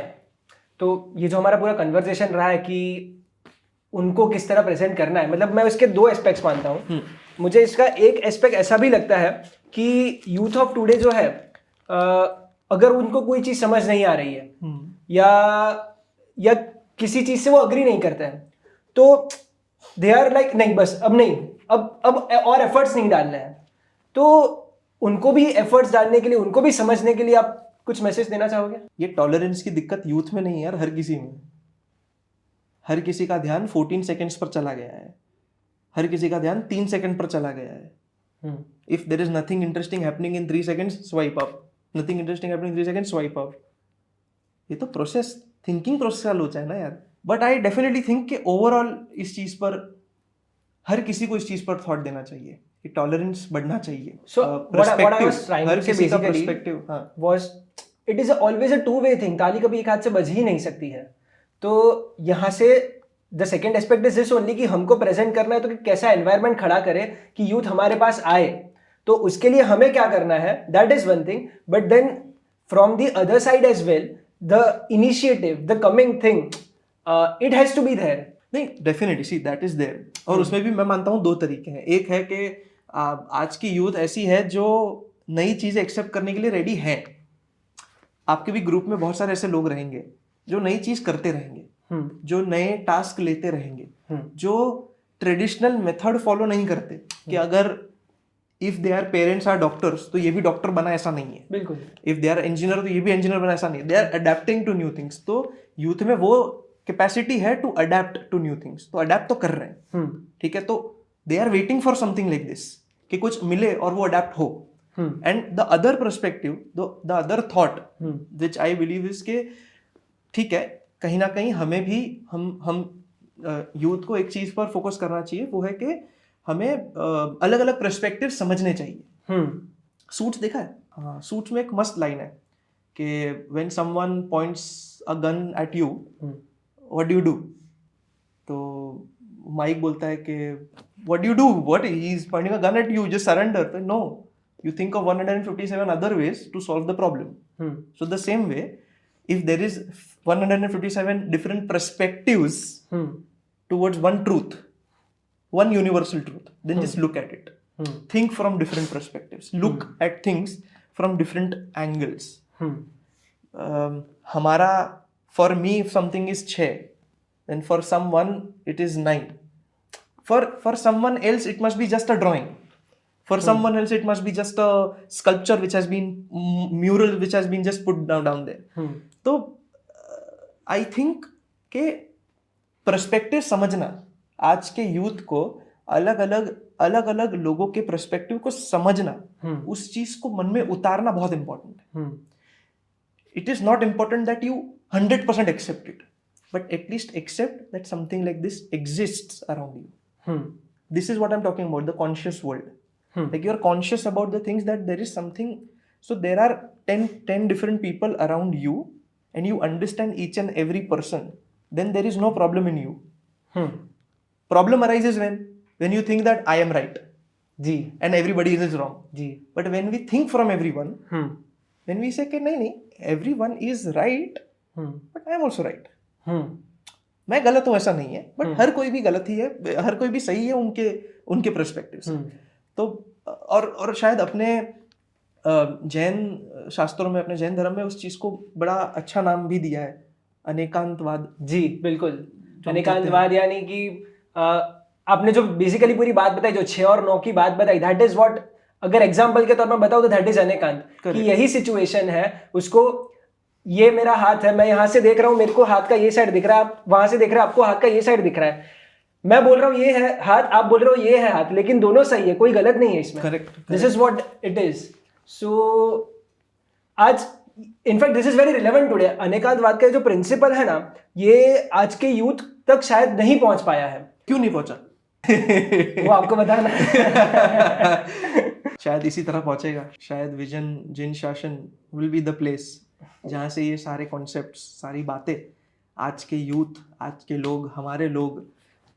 तो ये जो हमारा पूरा कन्वर्सेशन रहा है कि उनको किस तरह प्रेजेंट करना है, मतलब मैं उसके 2 एस्पेक्ट्स मानता हूँ। मुझे इसका एक एस्पेक्ट ऐसा भी लगता है कि यूथ ऑफ टुडे जो है, अगर उनको कोई चीज़ समझ नहीं आ रही है या किसी चीज से वो अग्री नहीं करते हैं, तो दे आर लाइक नहीं बस अब नहीं, अब और एफर्ट्स नहीं डालने हैं। तो उनको भी एफर्ट्स डालने के लिए, उनको भी समझने के लिए आप कुछ मैसेज देना चाहोगे? ये टॉलरेंस की दिक्कत यूथ में नहीं है यार, हर किसी में। हर किसी का ध्यान 14 सेकंड्स पर चला गया है, हर किसी का ध्यान 3 सेकंड पर चला गया है। If there is nothing interesting happening in 3 seconds, swipe up. Nothing interesting happening 3 seconds, swipe up. ये तो प्रोसेस, थिंकिंग प्रोसेस का लोचा है ना यार। बट आई डेफिनेटली थिंक कि ओवरऑल इस चीज पर हर किसी को इस चीज पर थॉट देना चाहिए कि टॉलरेंस बढ़ना चाहिए। So what I was trying her to say किसी का basically पर्सपेक्टिव, हाँ, was it is always a two-way thing. ताली कभी एक हाथ से बज ही नहीं सकती है। तो यहाँ से the second aspect is this only कि हमको प्रेजेंट करना है तो कि कैसा एनवायरनमेंट खड़ा करे कि यूथ हमारे पास आए। तो उसके लिए हमें क्या करना है, that is one thing. But then from the other side as well, the initiative, the coming thing, it has to be there. नहीं, definitely see that is there. और उसमें भी मैं मानता हूँ 2 तरीके हैं। एक है कि आज की यूथ ऐसी है जो नई चीजें एक्सेप्ट करने के लिए रेडी है। आपके भी ग्रुप में बहुत सारे ऐसे लोग रहेंगे जो नई चीज करते रहेंगे, जो नए टास्क लेते रहेंगे, जो ट्रेडिशनल मेथड फॉलो नहीं करते कि अगर if they are parents are doctors तो ये भी डॉक्टर बना, ऐसा नहीं है। बिल्कुल। इफ दे आर इंजीनियर तो ये भी इंजीनियर बना, ऐसा नहीं है। They are adapting to new things. तो यूथ में वो कैपेसिटी है to adapt to new things, तो अडेप्ट तो कर रहे हैं, ठीक है। तो they are waiting for something like this कि कुछ मिले और वो अडेप्ट हो। And the other perspective, the other thought which I believe is के ठीक है, कहीं ना कहीं हमें भी हम यूथ को एक चीज पर फोकस करना चाहिए, वो है कि हमें अलग अलग पर्सपेक्टिव समझने चाहिए। सूट्स देखा है? हाँ, सूट्स में एक मस्त लाइन है कि when someone points a gun at you, what do you do? तो माइक बोलता है कि what do you do? What, he is pointing a gun at you, just surrender. No, you think of 157 other ways to solve the problem. So the same way, if there is 157 different perspectives towards one truth, one universal truth, then just look at it. Think from different perspectives. Look at things from different angles. हमारा, for me, if something is 6, then for someone it is 9. For someone else, it must be just a drawing. For someone else, it must be just a sculpture which has been mural, which has been just put down there. तो I think के perspective समझना, आज के youth को अलग अलग लोगों के perspective को समझना, उस चीज को मन में उतारना बहुत important है। It is not important that you 100% accept it, but at least accept that something like this exists around you. This is what I'm talking about, the conscious world. Like you're conscious about the things, that there is something. So there are 10 different people around you and you understand each and every person, then there is no problem in you. Problem arises when you think that I am right and everybody is wrong. But when we think from everyone, when we say कि नहीं, everyone is right, but I am also right. मैं गलत हूँ ऐसा नहीं है, but हर कोई भी गलत ही है, हर कोई भी सही है उनके पर्सपेक्टिव से। तो और शायद अपने जैन शास्त्रों में, अपने जैन धर्म में उस चीज को बड़ा अच्छा नाम भी दिया है, अनेकांतवाद। जी बिल्कुल, अनेकांतवाद। यानी कि आपने जो बेसिकली पूरी बात बताई, जो 6 और 9 की बात बताई, दैट इज व्हाट, अगर एग्जांपल के तौर पर बताओ तो दैट इज अनेकांत। कि यही सिचुएशन है, उसको ये मेरा हाथ है, मैं यहाँ से देख रहा हूँ, मेरे को हाथ का ये साइड दिख रहा है, आप वहां से देख रहे हैं, आपको हाथ का ये साइड दिख रहा है। मैं बोल रहा हूँ ये है हाथ, आप बोल रहे हो ये है हाथ, लेकिन दोनों सही है, कोई गलत नहीं है इसमें। Correct, this is what it is. So आज in fact this is very relevant today. अनेकांतवाद का जो प्रिंसिपल है ना, ये आज के यूथ तक शायद नहीं पहुंच पाया है। क्यों नहीं पहुंचा? वो आपको बताना शायद इसी तरह पहुंचेगा। शायद विजन जिन शासन विल बी द प्लेस जहां से ये सारे कॉन्सेप्ट्स, सारी बातें आज के यूथ, आज के लोग,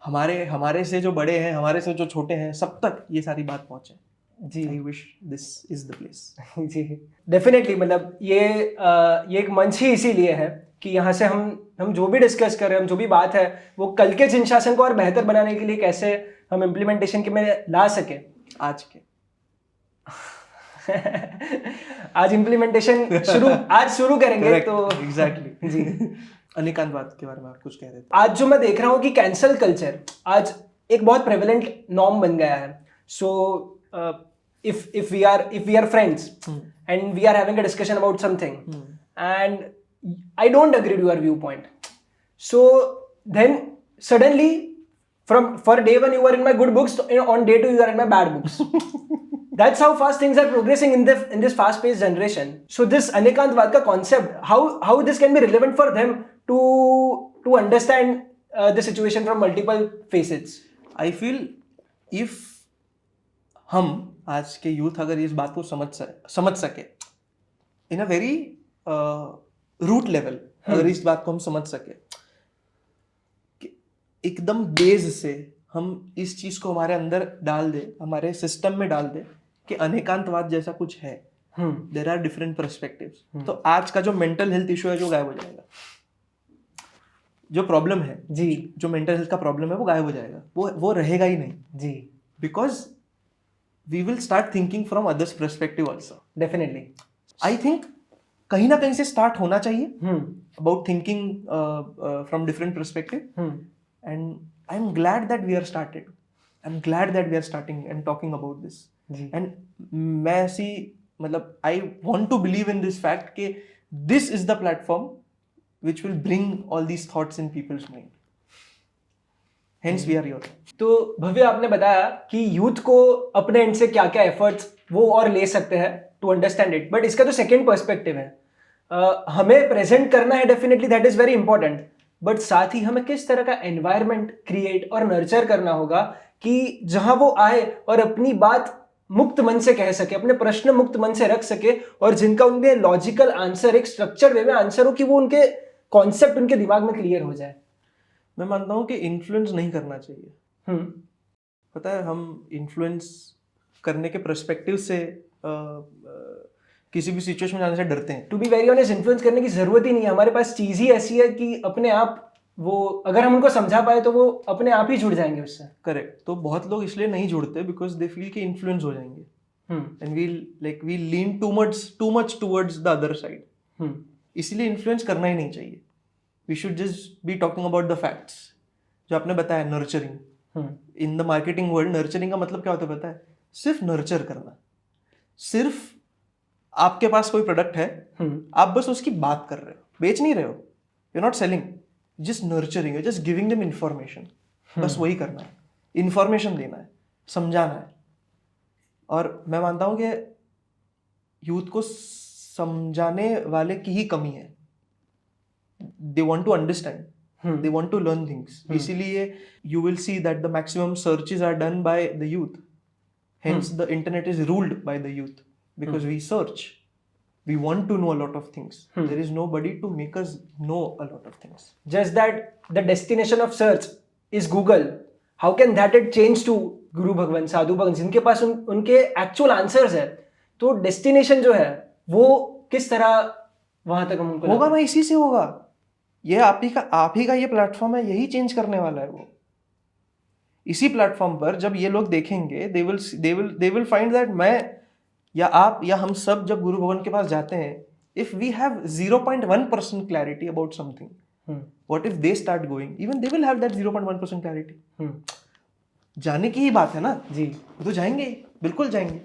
हमारे से जो बड़े हैं, हमारे से जो छोटे हैं, सब तक ये सारी बात पहुंचे। जी, I wish this is the place. जी डेफिनेटली, मतलब ये एक मंच ही इसीलिए है कि यहाँ से हम जो भी डिस्कस कर रहे हैं, हम जो भी बात है, वो कल के जिन शासन को और बेहतर बनाने के लिए कैसे हम इम्प्लीमेंटेशन के में ला सके। आज इम्प्लीमेंटेशन शुरू करेंगे। तो एग्जैक्टली जी। अनेकांतवाद के बारे में आप कुछ कह रहे थे। आज जो मैं देख रहा हूँ कि कैंसल कल्चर आज एक बहुत प्रेवलेंट नॉर्म बन गया है. सो if we are friends and we are having a discussion about something and I don't agree to your viewpoint, so then suddenly for day one you are in my good books, on day two you are in my bad books. That's how fast things are progressing in this fast paced generation. So this Anekantvad ka concept, how this can be relevant for them to understand the situation from multiple facets. I feel if हम आज के youth अगर इस बात को समझ सके इन a very root level, अगर इस बात को हम समझ सके कि एकदम बेस से हम इस चीज को हमारे अंदर डाल दे, हमारे सिस्टम में डाल दे कि अनेकांतवाद जैसा कुछ है, देयर आर डिफरेंट पर्सपेक्टिव्स, तो आज का जो मेंटल हेल्थ इशू है जो गायब हो जाएगा, जो प्रॉब्लम है जी, जो मेंटल हेल्थ का प्रॉब्लम है वो गायब हो जाएगा, वो रहेगा ही नहीं जी, because we will start thinking from others perspective also. Definitely. I think कहीं ना कहीं से start होना चाहिए about thinking from different perspective. And I'm glad that we are started. I'm glad that we are starting and talking about this. And मैं ऐसी मतलब I want to believe in this fact कि this is the platform which will bring all these thoughts in people's mind. Hence we are here. तो भव्य, आपने बताया कि youth को अपने एंड से क्या क्या एफर्ट्स वो और ले सकते हैं टू अंडरस्टैंड इट, बट इसका जो सेकेंड पर्सपेक्टिव है, हमें प्रेजेंट करना है, definitely that is very important, but साथ ही हमें किस तरह का एनवायरनमेंट क्रिएट और नर्चर करना होगा कि जहां वो आए और अपनी बात मुक्त मन से कह सके, अपने प्रश्न मुक्त मन से रख सके, और जिनका उनके लॉजिकल आंसर एक स्ट्रक्चर वे में आंसर हो कि वो उनके कॉन्सेप्ट उनके दिमाग में क्लियर हो जाए. मैं मानता हूँ कि इन्फ्लुएंस नहीं करना चाहिए. पता है, हम इन्फ्लुएंस करने के पर्सपेक्टिव से किसी भी सिचुएशन में जाने से डरते हैं. To be very honest, influence करने की जरूरत ही नहीं है. हमारे पास चीज ही ऐसी है कि अपने आप वो, अगर हम उनको समझा पाए तो वो अपने आप ही जुड़ जाएंगे उससे. करेक्ट. तो बहुत लोग इसलिए नहीं जुड़ते बिकॉज दे फील कि इन्फ्लुएंस हो जाएंगे and we lean too much towards the other side. इसलिए इन्फ्लुएंस करना ही नहीं चाहिए. We should just be talking about the facts. जो आपने बताया nurturing, in the marketing world nurturing का मतलब क्या होता है पता है? सिर्फ नर्चर करना. सिर्फ आपके पास कोई प्रोडक्ट है, आप बस उसकी बात कर रहे हो, बेच नहीं रहे हो, you are not selling, just nurturing, just giving them information. बस वही करना है, इंफॉर्मेशन देना है, समझाना है. और मैं मानता हूं कि यूथ को समझाने वाले की ही कमी है. They want to understand, they want to learn things. इसीलिए you will see that the maximum searches are done by the youth. Hence the internet is ruled by the youth because we search. We want to know a lot of things. There is nobody to make us know a lot of things. Just that the destination of search is Google. How can that it change to गुरु भगवान, साधु भगवान, जिनके पास उनके actual answers है, तो destination जो है वो किस तरह वहां तक हम उनको होगा ना, इसी से होगा. ये आप ही का ये प्लेटफॉर्म है, यही चेंज करने वाला है. वो इसी प्लेटफॉर्म पर जब ये लोग देखेंगे, दे विल फाइंड दैट मैं या आप या हम सब जब गुरु भगवान के पास जाते हैं, if we have 0.1% clarity about something, what if they start going, even they will have that 0.1% clarity. जाने की ही बात है ना जी, तो जाएंगे, बिल्कुल जाएंगे.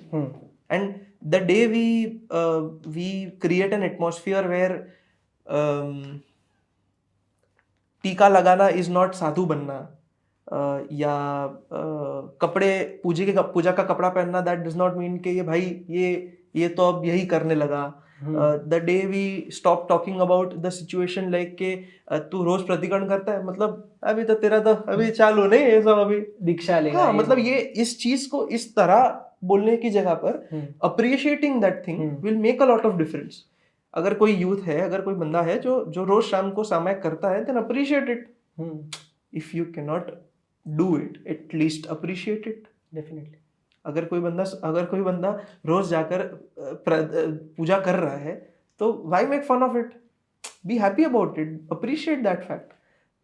And the day we create an atmosphere where टीका लगाना इज नॉट साधु बनना, या कपड़े पूजा का कपड़ा पहनना, दैट डज नॉट मीन कि ये भाई ये तो अब यही करने लगा. The day we stop talking about the situation like के तू रोज प्रतिकरण करता है, मतलब अभी तो तेरा तो अभी चालू नहीं है सब, अभी दीक्षा लेगा. हाँ, मतलब ये इस चीज को इस तरह बोलने की जगह पर appreciating that thing will make a lot of difference. अगर कोई यूथ है, अगर कोई बंदा है जो रोज शाम को सामायिक करता है, then appreciate it. If you can not do it, at least appreciate it. Definitely. अगर कोई बंदा रोज जाकर पूजा कर रहा है, तो why make fun of it? Be happy about it, appreciate that fact.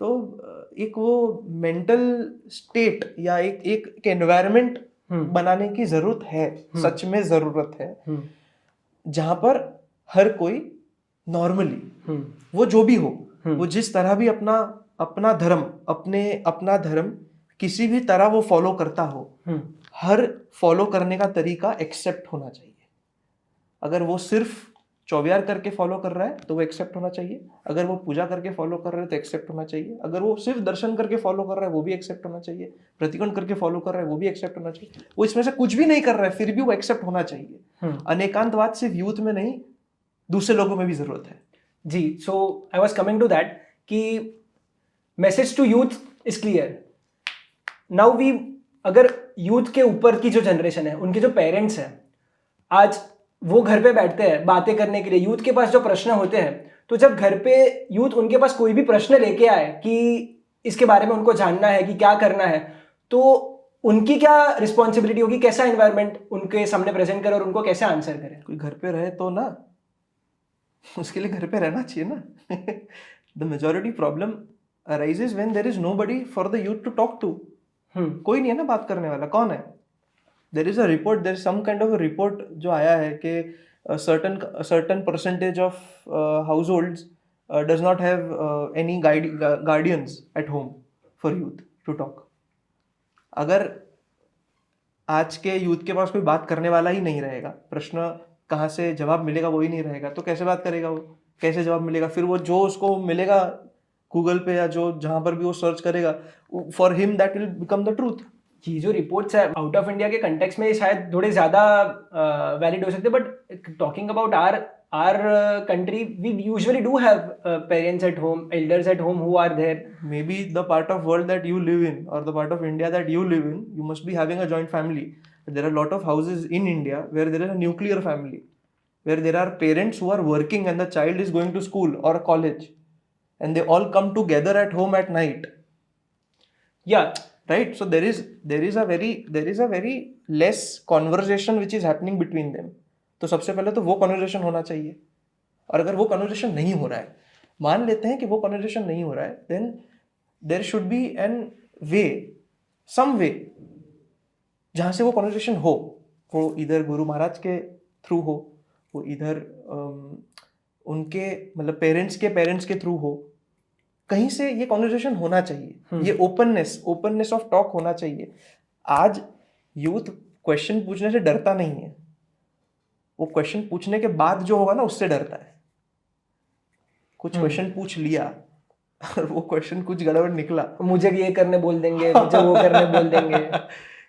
तो एक वो मेंटल स्टेट या एक एनवायरनमेंट बनाने की जरूरत है, सच में जरूरत है, जहां पर हर कोई नॉर्मली वो जो भी हो वो जिस तरह भी अपना धर्म किसी भी तरह वो फॉलो करता हो, हर फॉलो करने का तरीका एक्सेप्ट होना चाहिए। अगर वो सिर्फ चौबियार करके फॉलो कर रहा है तो वो एक्सेप्ट होना चाहिए, अगर वो पूजा करके फॉलो कर रहा है तो एक्सेप्ट होना चाहिए, अगर वो सिर्फ दर्शन करके फॉलो कर रहा है वो भी एक्सेप्ट होना चाहिए, प्रतिकोण करके फॉलो कर रहा है वो भी एक्सेप्ट होना चाहिए। वो इसमें से कुछ भी नहीं कर रहा है फिर भी वो एक्सेप्ट होना चाहिए। अनेकांतवाद सिर्फ यूथ में नहीं, दूसरे लोगों में भी जरूरत है। जी, so I was coming to that कि message to youth is clear now. We अगर यूथ के ऊपर की जो जनरेशन है, उनके जो पेरेंट्स हैं, आज वो घर पे बैठते हैं बातें करने के लिए, यूथ के पास जो प्रश्न होते हैं, तो जब घर पे यूथ उनके पास कोई भी प्रश्न लेके आए कि इसके बारे में उनको जानना है कि क्या करना है, तो उनकी क्या रिस्पॉन्सिबिलिटी होगी, कैसा एनवायरनमेंट उनके सामने प्रेजेंट करे और उनको कैसे आंसर करे? कोई घर पे रहे तो ना, उसके लिए घर पे रहना चाहिए ना। The majority problem arises when there is nobody for the youth to talk to. कोई नहीं है ना बात करने वाला, कौन है? There is a report, there is some kind of a report जो आया है कि certain percentage of households does not have any guardians at home for youth to talk. अगर आज के यूथ के पास कोई बात करने वाला ही नहीं रहेगा, प्रश्न कहाँ से जवाब मिलेगा वो ही नहीं रहेगा, तो कैसे बात करेगा वो, कैसे जवाब मिलेगा? फिर वो जो उसको मिलेगा गूगल पे या जो जहाँ पर भी वो सर्च करेगा, for him that will become the truth. ये जो रिपोर्ट्स है आउट ऑफ इंडिया के कंटेक्स्ट में शायद थोड़े ज़्यादा वैलिड हो सकते, but talking about our country, we usually do have parents at home, elders at home who are there. Maybe the part of world that you live in or the part of India that you live in, you must be having a joint family. There are a lot of houses in India where there is a nuclear family, where there are parents who are working and the child is going to school or college, and they all come together at home at night. Yeah. Right? So there is a very less conversation which is happening between them. तो सबसे पहले तो वो conversation होना चाहिए, और अगर वो कन्वर्सेशन नहीं हो रहा है, मान लेते हैं कि वो कन्वर्सेशन नहीं हो रहा है, then there should be an way, some way जहाँ से वो कन्वर्सेशन हो। वो इधर गुरु महाराज के थ्रू हो, वो इधर उनके मतलब पेरेंट्स के थ्रू हो, कहीं से ये कॉन्वर्सेशन होना चाहिए। ये ओपननेस ऑफ टॉक होना चाहिए। आज यूथ क्वेश्चन पूछने से डरता नहीं है, वो क्वेश्चन पूछने के बाद जो होगा ना उससे डरता है। कुछ क्वेश्चन पूछ लिया और वो क्वेश्चन कुछ गड़बड़ निकला, मुझे ये करने बोल देंगे, मुझे वो करने बोल देंगे।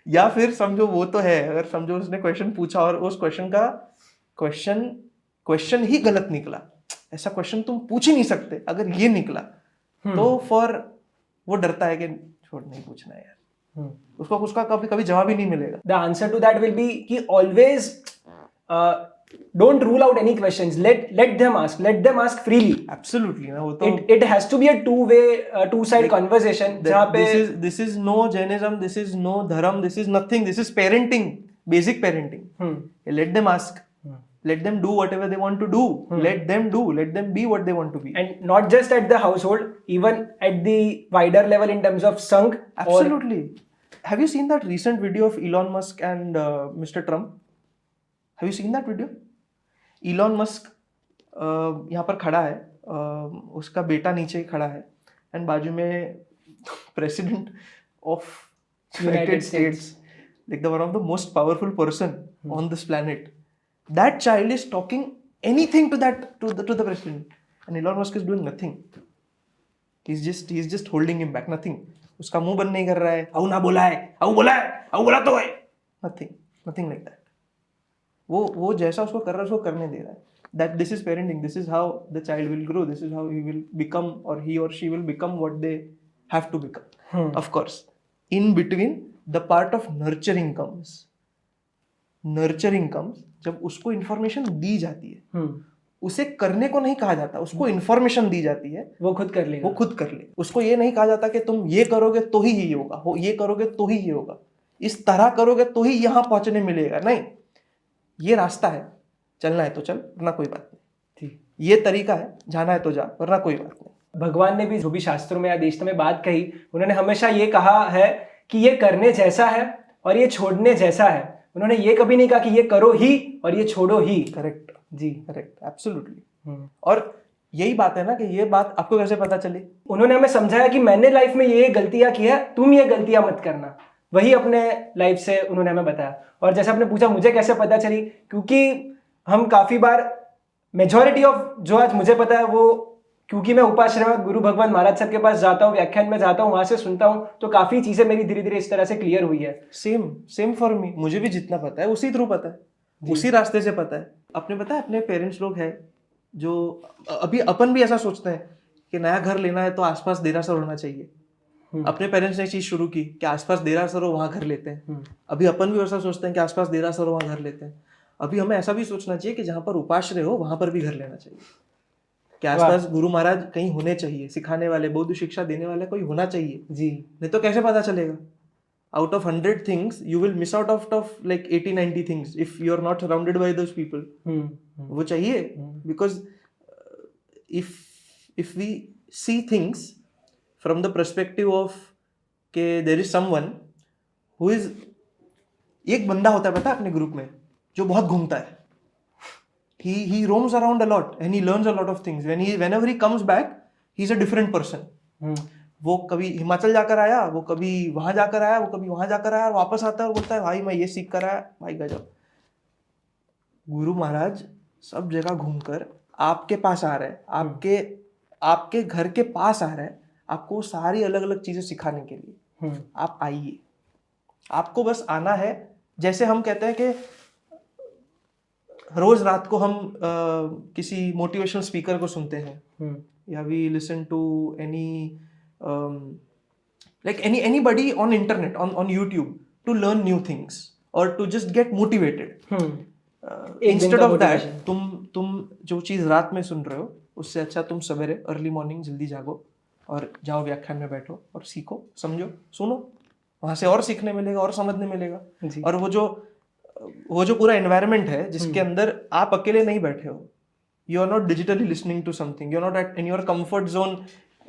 या फिर समझो वो तो है, अगर समझो उसने क्वेश्चन पूछा और उस क्वेश्चन ही गलत निकला, ऐसा क्वेश्चन तुम पूछ ही नहीं सकते, अगर ये निकला तो वो डरता है कि छोड़, नहीं पूछना है यार, उसका कभी जवाब ही नहीं मिलेगा। The answer to that will be कि always don't rule out any questions, let them ask freely. Absolutely ना, वो तो it has to be a two-side conversation जहाँ पे this is no Jainism, this is no dharam, this is nothing, this is parenting, basic parenting. Let them ask, let them do whatever they want to do, let them be what they want to be, and not just at the household, even at the wider level in terms of Sangh. Absolutely. Have you seen that recent video of Elon Musk and Mr. Trump? Have you seen that video? Elon Musk यहाँ पर खड़ा है, उसका बेटा नीचे खड़ा है, and बाजू में president of United states, like the one of the most powerful person on this planet. That child is talking anything to the president, and Elon Musk is doing nothing. He's just holding him back. Nothing. उसका मुंह बंद नहीं कर रहा है, ना बोला तो है, nothing like that. वो जैसा उसको कर रहा है उसको करने दे रहा है. That this is parenting, this is how the child will grow, this is how he will become, or he or she will become what they have to become. Of course, in between the part of nurturing comes जब उसको information दी जाती है, उसे करने को नहीं कहा जाता, उसको इन्फॉर्मेशन दी जाती है, वो खुद कर ले। उसको ये नहीं कहा जाता कि तुम ये करोगे तो ही ये होगा, ये करोगे तो ही ये होगा, इस तरह करोगे तो ही यहाँ पहुंचने मिलेगा। नहीं, ये रास्ता है, चलना है तो चल, वरना कोई बात नहीं। ये तरीका है, जाना है तो जा, वरना कोई बात नहीं। भगवान ने भी जो भी शास्त्रों में या देशता में बात कही, उन्होंने हमेशा ये कहा है कि ये करने जैसा है और ये छोड़ने जैसा है। उन्होंने ये कभी नहीं कहा कि ये करो ही और ये छोड़ो ही। करेक्ट जी, करेक्ट, एब्सोल्युटली। और यही बात है ना कि ये बात आपको कैसे पता चली? उन्होंने हमें समझाया कि मैंने लाइफ में ये गलतियां की है, तुम ये गलतियां मत करना। वही अपने लाइफ से उन्होंने हमें बताया। और जैसे आपने पूछा मुझे कैसे पता चली, क्योंकि हम काफी बार मेजॉरिटी ऑफ जो आज मुझे पता है वो क्योंकि मैं उपाश्रय में गुरु भगवान महाराज सर के पास जाता हूँ, व्याख्यान में जाता हूँ, वहां से सुनता हूँ, तो काफी चीजें मेरी धीरे धीरे इस तरह से क्लियर हुई है। Same for me. मुझे भी जितना पता है उसी थ्रू पता है, उसी रास्ते से पता है। अपने पता है अपने पेरेंट्स लोग हैं जो अभी अपन भी ऐसा सोचते हैं कि नया घर लेना है तो आसपास देरासर होना चाहिए। अपने पेरेंट्स ने चीज शुरू की कि आसपास देरासर हो वहां घर लेते हैं। अभी अपन भी वैसा सोचते हैं कि आसपास देरासर हो वहां घर लेते हैं। अभी हमें ऐसा भी सोचना चाहिए कि जहां पर उपाश्रय हो वहां पर भी घर लेना चाहिए, कि आसपास गुरु महाराज कहीं होने चाहिए, सिखाने वाले, बौद्ध शिक्षा देने वाले कोई होना चाहिए जी। नहीं तो कैसे पता चलेगा? out of 100 things you will miss out of like 80-90 things if you are not surrounded by those people. वो चाहिए because if we see things from the perspective of कि there is someone who is, एक बंदा होता है पता है अपने ग्रुप में जो बहुत घूमता है, he roams around a lot and he learns a lot of things. Whenever he comes back he is a different person. वो कभी हिमाचल जाकर आया, वो कभी वहां जाकर आया, वो कभी वहां जाकर आया, वापस आता है और बोलता है भाई मैं ये सीख कर आया। भाई गजब, गुरु महाराज सब जगह घूमकर आपके पास आ रहे हैं, आपके घर के पास आ रहे हैं, आपको सारी अलग अलग चीजें सिखाने के लिए। आप आइए, आपको बस आना है। जैसे हम कहते हैं कि रोज रात को हम किसी मोटिवेशनल स्पीकर को सुनते हैं, या we listen to like anybody on internet, on YouTube, to learn new things or to just get motivated. Instead of that, तुम जो चीज रात में सुन रहे हो उससे अच्छा तुम सवेरे अर्ली मॉर्निंग जल्दी जागो और जाओ व्याख्यान में बैठो और सीखो, समझो, सुनो। वहां से और सीखने मिलेगा और समझने मिलेगा। और वो जो पूरा एनवायरनमेंट है जिसके अंदर आप अकेले नहीं बैठे हो, you are not digitally listening to something, you are not in your comfort zone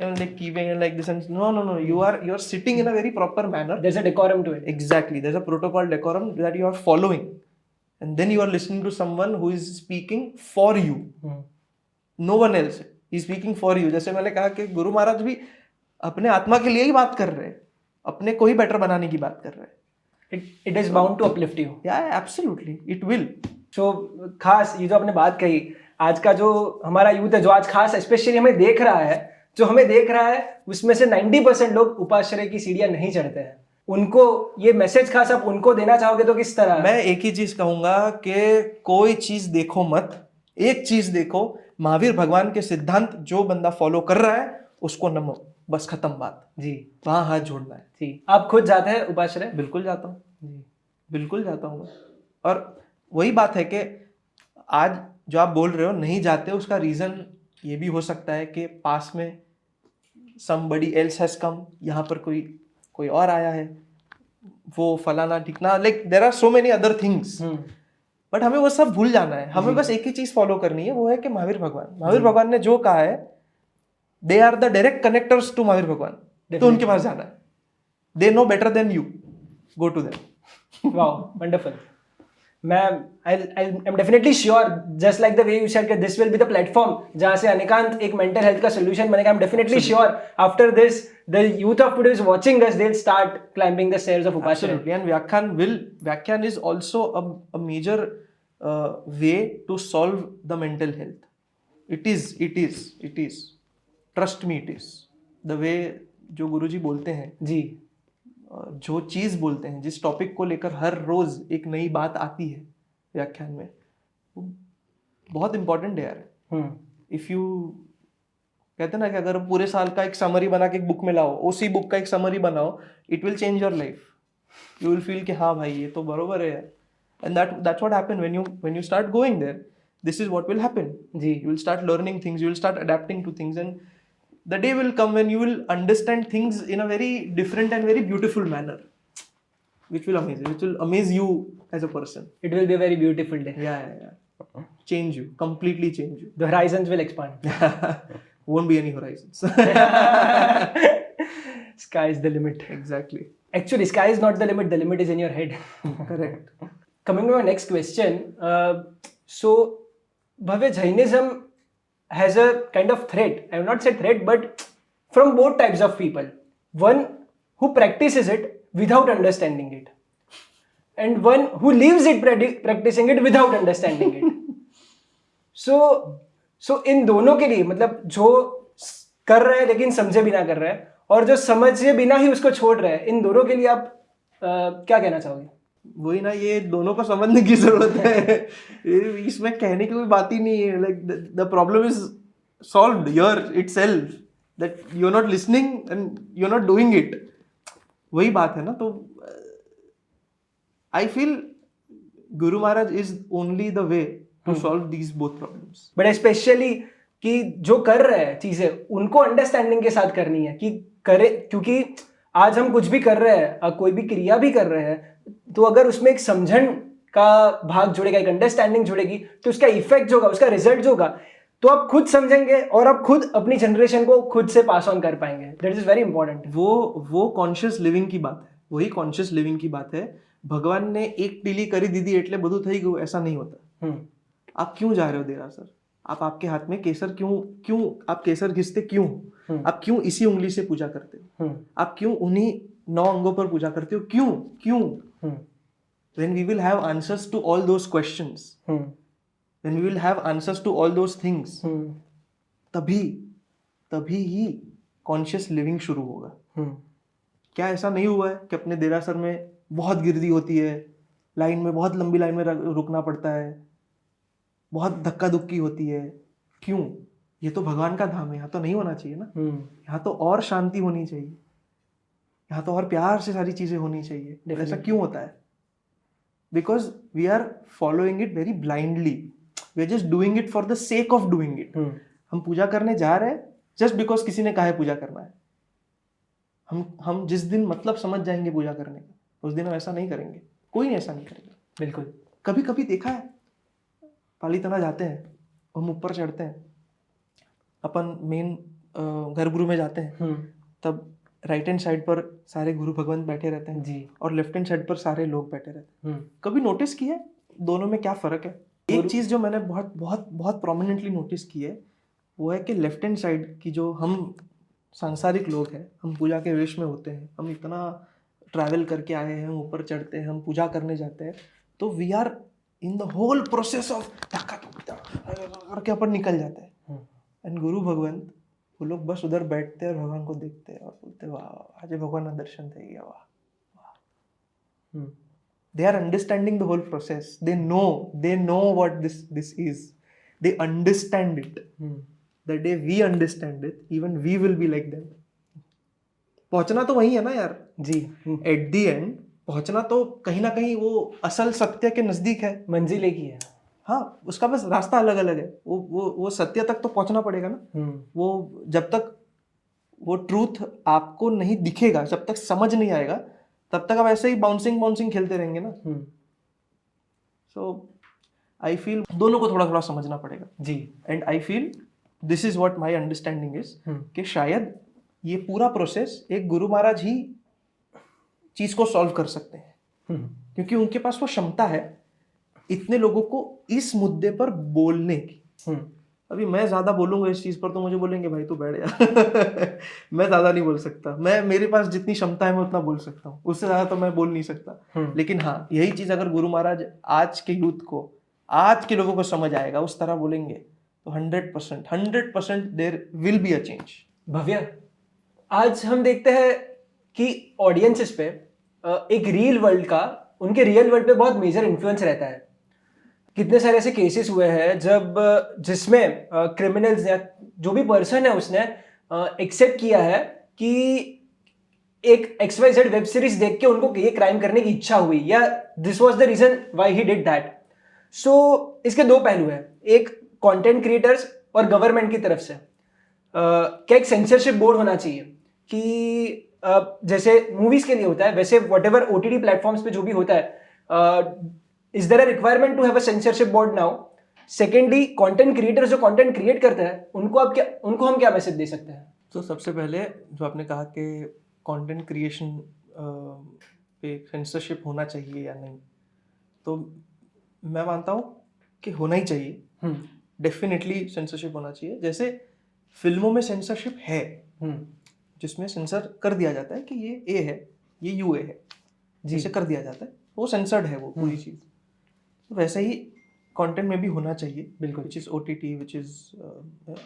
and like keeping it like this, and no, you are sitting in a very proper manner. There's a decorum to it. Exactly, there's a protocol decorum that you are following, and then you are listening to someone who is speaking for you. No one else, he is speaking for you. जैसे मैंने कहा कि गुरु महाराज भी अपने आत्मा के लिए ही बात कर रहे हैं, अपने को ही बेटर बनाने की बात कर रहे हैं। It is bound to uplift you. Yeah, absolutely, it will. So खास ये जो आपने बात कही, आज का जो हमारा यूथ है जो आज खास स्पेशली हमें देख रहा है, जो हमें देख रहा है उसमें से 90% लोग उपाश्रय की सीढ़ियां नहीं चढ़ते हैं। उनको ये मैसेज खास आप उनको देना चाहोगे तो किस तरह? मैं एक ही चीज कहूंगा कि कोई चीज देखो मत, एक चीज देखो, महावीर भगवान के सिद्धांत जो बंदा फॉलो कर रहा है उसको नमो, बस खत्म बात जी। वहां हाथ जोड़ना है जी। आप खुद जाते हैं उपाश्रय? बिल्कुल जाता हूँ जी, बिल्कुल जाता हूँ। और वही बात है कि आज जो आप बोल रहे हो नहीं जाते, उसका रीजन ये भी हो सकता है कि पास में somebody else has come, यहाँ पर कोई और आया है, वो फलाना ठिकना, like there are so many other things. But हमें वो सब भूल जाना है। हमें बस एक ही चीज फॉलो करनी है, वो है कि महावीर भगवान ने जो कहा है, they are the direct connectors to Mahavir Bhagwan, तो उनके पास जाना है। They know better than you, go to them. Wow, wonderful. I'm definitely sure, just like the way you said that this will be the platform जहाँ से अनिकांत एक mental health का solution बनेगा। I'm definitely sure after this the youth of today is watching us, they'll start climbing the stairs of Upashraya. Absolutely, and Vyakhyan is also a major way to solve the mental health. It is. Trust me, it is. The way जो गुरुजी बोलते हैं जी, जो चीज बोलते हैं, जिस topic को लेकर हर रोज एक नई बात आती है व्याख्यान में, वो बहुत इंपॉर्टेंट है यार। इफ यू कहते हैं ना कि अगर पूरे साल का एक समरी बना के एक बुक में लाओ, उसी बुक का एक समरी बनाओ, it will change your life. You will feel कि हाँ भाई ये तो बरोबर है। And that's what happen when you start going there. This is what will happen जी। You will start learning things, you will start adapting to things, and the day will come when you will understand things in a very different and very beautiful manner, which will amaze you as a person. It will be a very beautiful day. Yeah. Change you, completely change you. The horizons will expand. Won't be any horizons. Sky is the limit. Exactly. Actually, sky is not the limit. The limit is in your head. Correct. Coming to my next question. So, Bhavya, Jainism has a kind of threat. I will not say threat, but from both types of people. One who practices it without understanding it, and one who leaves it practicing it without understanding it. So इन दोनों के लिए मतलब जो कर रहा है लेकिन समझे बिना कर रहा है, और जो समझे बिना ही उसको छोड़ रहा है, इन दोनों के लिए आप क्या कहना चाहोगे? वही ना, ये दोनों को समझने की जरूरत है। इसमें कहने की कोई बात ही नहीं है। Like the problem is solved here itself, that you are not listening and you are not doing it. वही बात है ना। तो I feel Guru Maharaj is only the way to solve these both problems. But specially कि जो कर रहे हैं चीजें, उनको अंडरस्टैंडिंग के साथ करनी है कि करे, क्योंकि आज हम कुछ भी कर रहे हैं, कोई भी क्रिया भी कर रहे हैं, तो अगर उसमें एक समझन का भाग जुड़ेगा, एक अंडरस्टैंडिंग जुड़ेगी, तो उसका इफेक्ट जो होगा, उसका रिजल्ट जो होगा, तो आप खुद समझेंगे और आप खुद अपनी जनरेशन को खुद से पास ऑन कर पाएंगे। That is very important. वो कॉन्शियस लिविंग की बात है, वही कॉन्शियस लिविंग की बात है। भगवान ने एक टीली करी दीदी एटले બધું થઈ ગયું, ऐसा नहीं होता। आप क्यों जा रहे हो देरासर? आप आपके हाथ में केसर क्यों आप केसर घिसते क्यों? आप क्यों इसी उंगली से पूजा करते हो? आप क्यों उन्हीं 9 अंगों पर पूजा करते हो? क्यों? When we will have answers to all those questions, when we will have answers to all those things, तभी ही कॉन्शियस लिविंग शुरू होगा। क्या ऐसा नहीं हुआ है कि अपने देरासर में बहुत गिरदी होती है, लाइन में, बहुत लंबी लाइन में रुकना पड़ता है, बहुत धक्का धुक्की होती है? क्यों? ये तो भगवान का धाम है, यहाँ तो नहीं होना चाहिए ना। यहाँ तो और शांति होनी चाहिए, यहाँ तो और प्यार से सारी चीजें होनी चाहिए। ऐसा क्यों होता है? Because we are following it very blindly, we are just doing it for the sake of doing it. हम पूजा करने जा रहे हैं जस्ट बिकॉज किसी ने कहा है पूजा करना है। हम जिस दिन मतलब समझ जाएंगे पूजा करने का, उस दिन हम ऐसा नहीं करेंगे। कोई नहीं ऐसा नहीं करेगा। बिल्कुल। कभी कभी देखा है, पालीताना जाते हैं, हम ऊपर चढ़ते हैं, अपन मेन गर्भगृह में जाते हैं, तब राइट हैंड साइड पर सारे गुरु भगवंत बैठे रहते हैं जी, और लेफ्ट हैंड साइड पर सारे लोग बैठे रहते हैं। कभी नोटिस किया है दोनों में क्या फर्क है? एक चीज जो मैंने बहुत बहुत बहुत प्रोमिनेंटली नोटिस की है, वो है कि लेफ्ट हैंड साइड की जो हम सांसारिक लोग हैं, हम पूजा के वेश में होते हैं, हम इतना ट्रैवल करके आए हैं, ऊपर चढ़ते हैं, हम पूजा करने जाते हैं, तो we are in the whole process of करके अपन निकल जाते हैं। एंड गुरु भगवंत वो लोग बस उधर बैठते हैं और भगवान को देखते हैं और बोलते हैं, वाह आज भगवान का दर्शन થઈ ગયા, वाह। They are understanding the whole process. They know what this is. They understand it. The day we understand it, even we will be like them. पहुंचना तो वही है ना यार जी। At the end पहुंचना तो कहीं ना कहीं वो असल सत्य के नजदीक है, मंजिल एक ही है। हाँ, उसका बस रास्ता अलग अलग है। वो सत्य तक तो पहुंचना पड़ेगा ना। वो जब तक वो ट्रूथ आपको नहीं दिखेगा, जब तक समझ नहीं आएगा, तब तक आप ऐसे ही बाउंसिंग खेलते रहेंगे ना। सो आई फील दोनों को थोड़ा थोड़ा समझना पड़ेगा जी। And I feel this is what my understanding is कि शायद ये पूरा प्रोसेस एक गुरु महाराज ही चीज को सॉल्व कर सकते हैं, क्योंकि उनके पास वो क्षमता है इतने लोगों को इस मुद्दे पर बोलने की। अभी मैं ज्यादा बोलूंगा इस चीज पर तो मुझे बोलेंगे भाई तू बैठ जा। मैं ज्यादा नहीं बोल सकता। मेरे पास जितनी क्षमता है मैं उतना बोल सकता हूँ, उससे ज्यादा तो मैं बोल नहीं सकता। लेकिन हाँ, यही चीज अगर गुरु महाराज आज के यूथ को, आज के लोगों को समझ आएगा, उस तरह बोलेंगे, तो 100% there will be a change. Bhavya, आज हम देखते हैं कि ऑडियंसेस पे एक रियल वर्ल्ड का, उनके रियल वर्ल्ड पे बहुत मेजर इन्फ्लुएंस रहता है। कितने सारे ऐसे केसेस हुए हैं जब जिसमें क्रिमिनल्स या जो भी पर्सन है उसने एक्सेप्ट किया है कि एक XYZ वेब सीरीज देख के उनको ये क्राइम करने की इच्छा हुई, या this was the reason why he did that. So इसके दो पहलू हैं, एक कंटेंट क्रिएटर्स और गवर्नमेंट की तरफ से। क्या एक सेंसरशिप बोर्ड होना चाहिए कि जैसे मूवीज के लिए होता है, वैसे व्हाटएवर OTT प्लेटफॉर्म्स पे जो भी होता है, is there a requirement to have a censorship board now? Secondly, content creators जो कंटेंट क्रिएट करते हैं, उनको हम क्या मैसेज दे सकते हैं? तो सबसे पहले जो आपने कहा कि कंटेंट क्रिएशन पे सेंसरशिप होना चाहिए या नहीं, तो मैं मानता हूँ कि होना ही चाहिए। डेफिनेटली सेंसरशिप होना चाहिए. जैसे फिल्मों में सेंसरशिप है, जिसमें सेंसर कर दिया जाता है कि ये ए है, ये यूए है, जिसे कर दिया जाता है, वो सेंसर्ड है वो पूरी चीज़. तो वैसे ही कंटेंट में भी होना चाहिए, बिल्कुल. Which is OTT, which is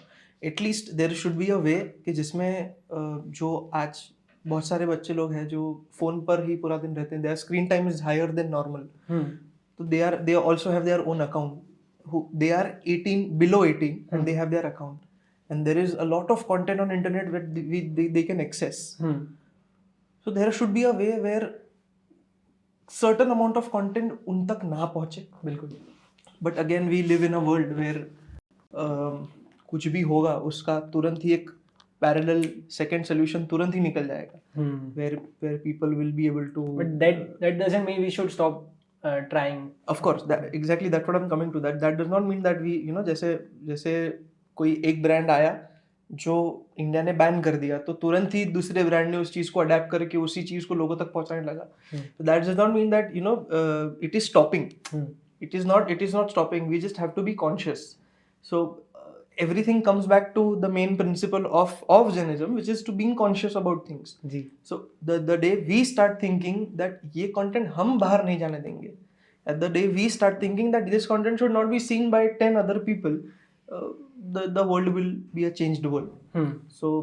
at least there should be a way कि जिसमें जो आज बहुत सारे बच्चे लोग हैं जो फ़ोन पर ही पूरा दिन रहते हैं, their screen time is higher than normal. तो they also have their own account, who they are 18, below 18, and they have their account, and there is a lot of content on internet where they can access. So there should be a way where certain amount of content उन तक ना पहुंचे. बिल्कुल. But again we live in a world where कुछ भी होगा उसका तुरंत ही एक parallel second solution तुरंत ही निकल जाएगा, where people will be able to. But that doesn't mean we should stop trying. Of course, that's what I'm coming to. That does not mean that we, जैसे कोई एक ब्रांड आया जो India ने ban कर दिया तो तुरंत ही दूसरे ब्रांड ने उस चीज को अडेप्ट करके उसी चीज को लोगों तक पहुंचाने लगा. So that does not mean that it is stopping. It is not stopping. We just have to be conscious. So everything comes back to the main principle of Jainism, which is to being conscious about things. Ji. So the day we start thinking that ये content हम बाहर नहीं जाने देंगे, at the day we start thinking that this content should not be seen by 10 other people, the world will be a changed world. So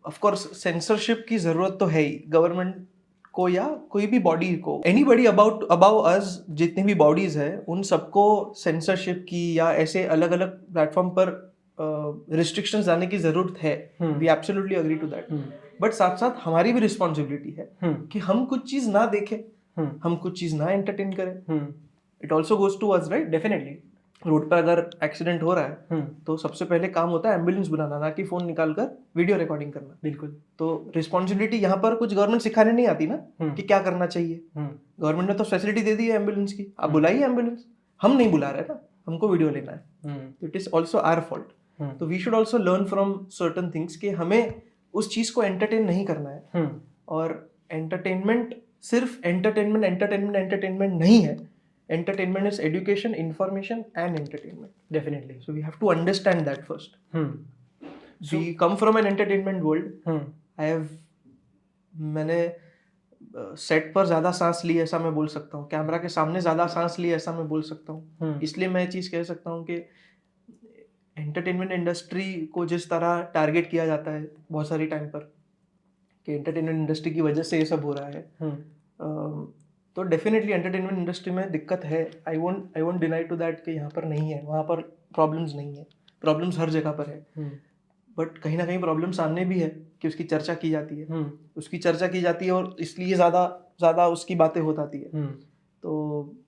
of course censorship की जरूरत तो है ही, गवर्नमेंट को या कोई भी बॉडी को, एनीबडी अबाउ अस, जितनी भी बॉडीज है उन सबको सेंसरशिप की या ऐसे अलग अलग प्लेटफॉर्म पर रिस्ट्रिक्शंस लाने की जरूरत है. We absolutely agree to that. But साथ साथ हमारी भी रिस्पॉन्सिबिलिटी है कि हम कुछ चीज ना देखें, हम कुछ चीज ना एंटरटेन करें. It also goes to us, right? Definitely. Road पर अगर एक्सीडेंट हो रहा है तो सबसे पहले काम होता है एम्बुलेंस बुलाना, ना कि फोन निकाल कर वीडियो रिकॉर्डिंग करना. बिल्कुल. तो रिस्पॉन्सिबिलिटी यहाँ पर कुछ गवर्नमेंट सिखाने नहीं आती ना कि क्या करना चाहिए. गवर्नमेंट ने तो फैसिलिटी दे दी है एम्बुलेंस की, आप बुलाइए एम्बुलेंस. हम नहीं बुला रहे ना, हमको वीडियो लेना है. It is also our fault. तो we should also learn from certain things कि हमें उस चीज को एंटरटेन नहीं करना है. और एंटरटेनमेंट सिर्फ एंटरटेनमेंट नहीं है. Entertainment is education, information and entertainment. Definitely. So we have to understand that first. We come from an entertainment world. मैंने सेट पर ज़्यादा सांस ली ऐसा मैं बोल सकता हूँ, कैमरा के सामने ज़्यादा सांस ली ऐसा मैं बोल सकता हूँ. इसलिए मैं ये चीज़ कह सकता हूँ कि एंटरटेनमेंट इंडस्ट्री को जिस तरह टारगेट किया जाता है बहुत सारी टाइम पर कि एंटरटेनमेंट इंडस्ट्री की वजह से ये सब हो रहा है, तो डेफिनेटली एंटरटेनमेंट इंडस्ट्री में दिक्कत है. I won't deny to that कि यहाँ पर नहीं है, वहाँ पर प्रॉब्लम्स नहीं है. प्रॉब्लम्स हर जगह पर है. बट कहीं ना कहीं प्रॉब्लम सामने भी है कि उसकी चर्चा की जाती है. उसकी चर्चा की जाती है और इसलिए ज़्यादा उसकी बातें हो जाती है. तो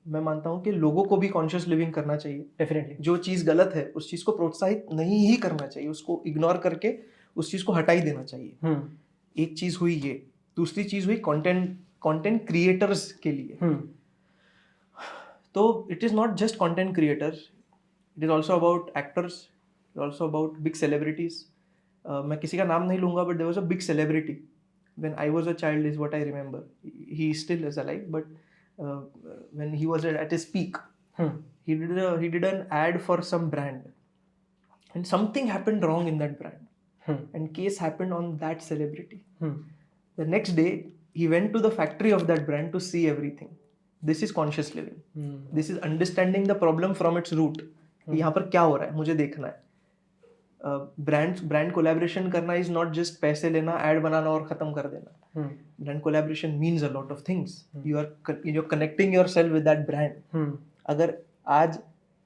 मैं मानता हूँ कि लोगों को भी कॉन्शियस लिविंग करना चाहिए. डेफिनेटली. जो चीज़ गलत है उस चीज़ को प्रोत्साहित नहीं ही करना चाहिए, उसको इग्नोर करके उस चीज़ को हटा ही देना चाहिए. एक चीज़ हुई ये. दूसरी चीज़ हुई कंटेंट क्रिएटर्स के लिए. तो it is not just content creators, it is also about actors, it is also about big celebrities. मैं किसी का नाम नहीं लूँगा, but there was a big celebrity when I was a child is what I remember. He still is alive, but when he was at his peak he did an ad for some brand and something happened wrong in that brand and case happened on that celebrity. The next day he went to the factory of that brand to see everything. This is conscious living. This is understanding the problem from its root. यहाँ पर क्या हो रहा है मुझे देखना है. Brand collaboration करना इज नॉट जस्ट पैसे लेना, ऐड बनाना और खत्म कर देना. Brand collaboration means a lot of things. You are connecting yourself with that brand. अगर आज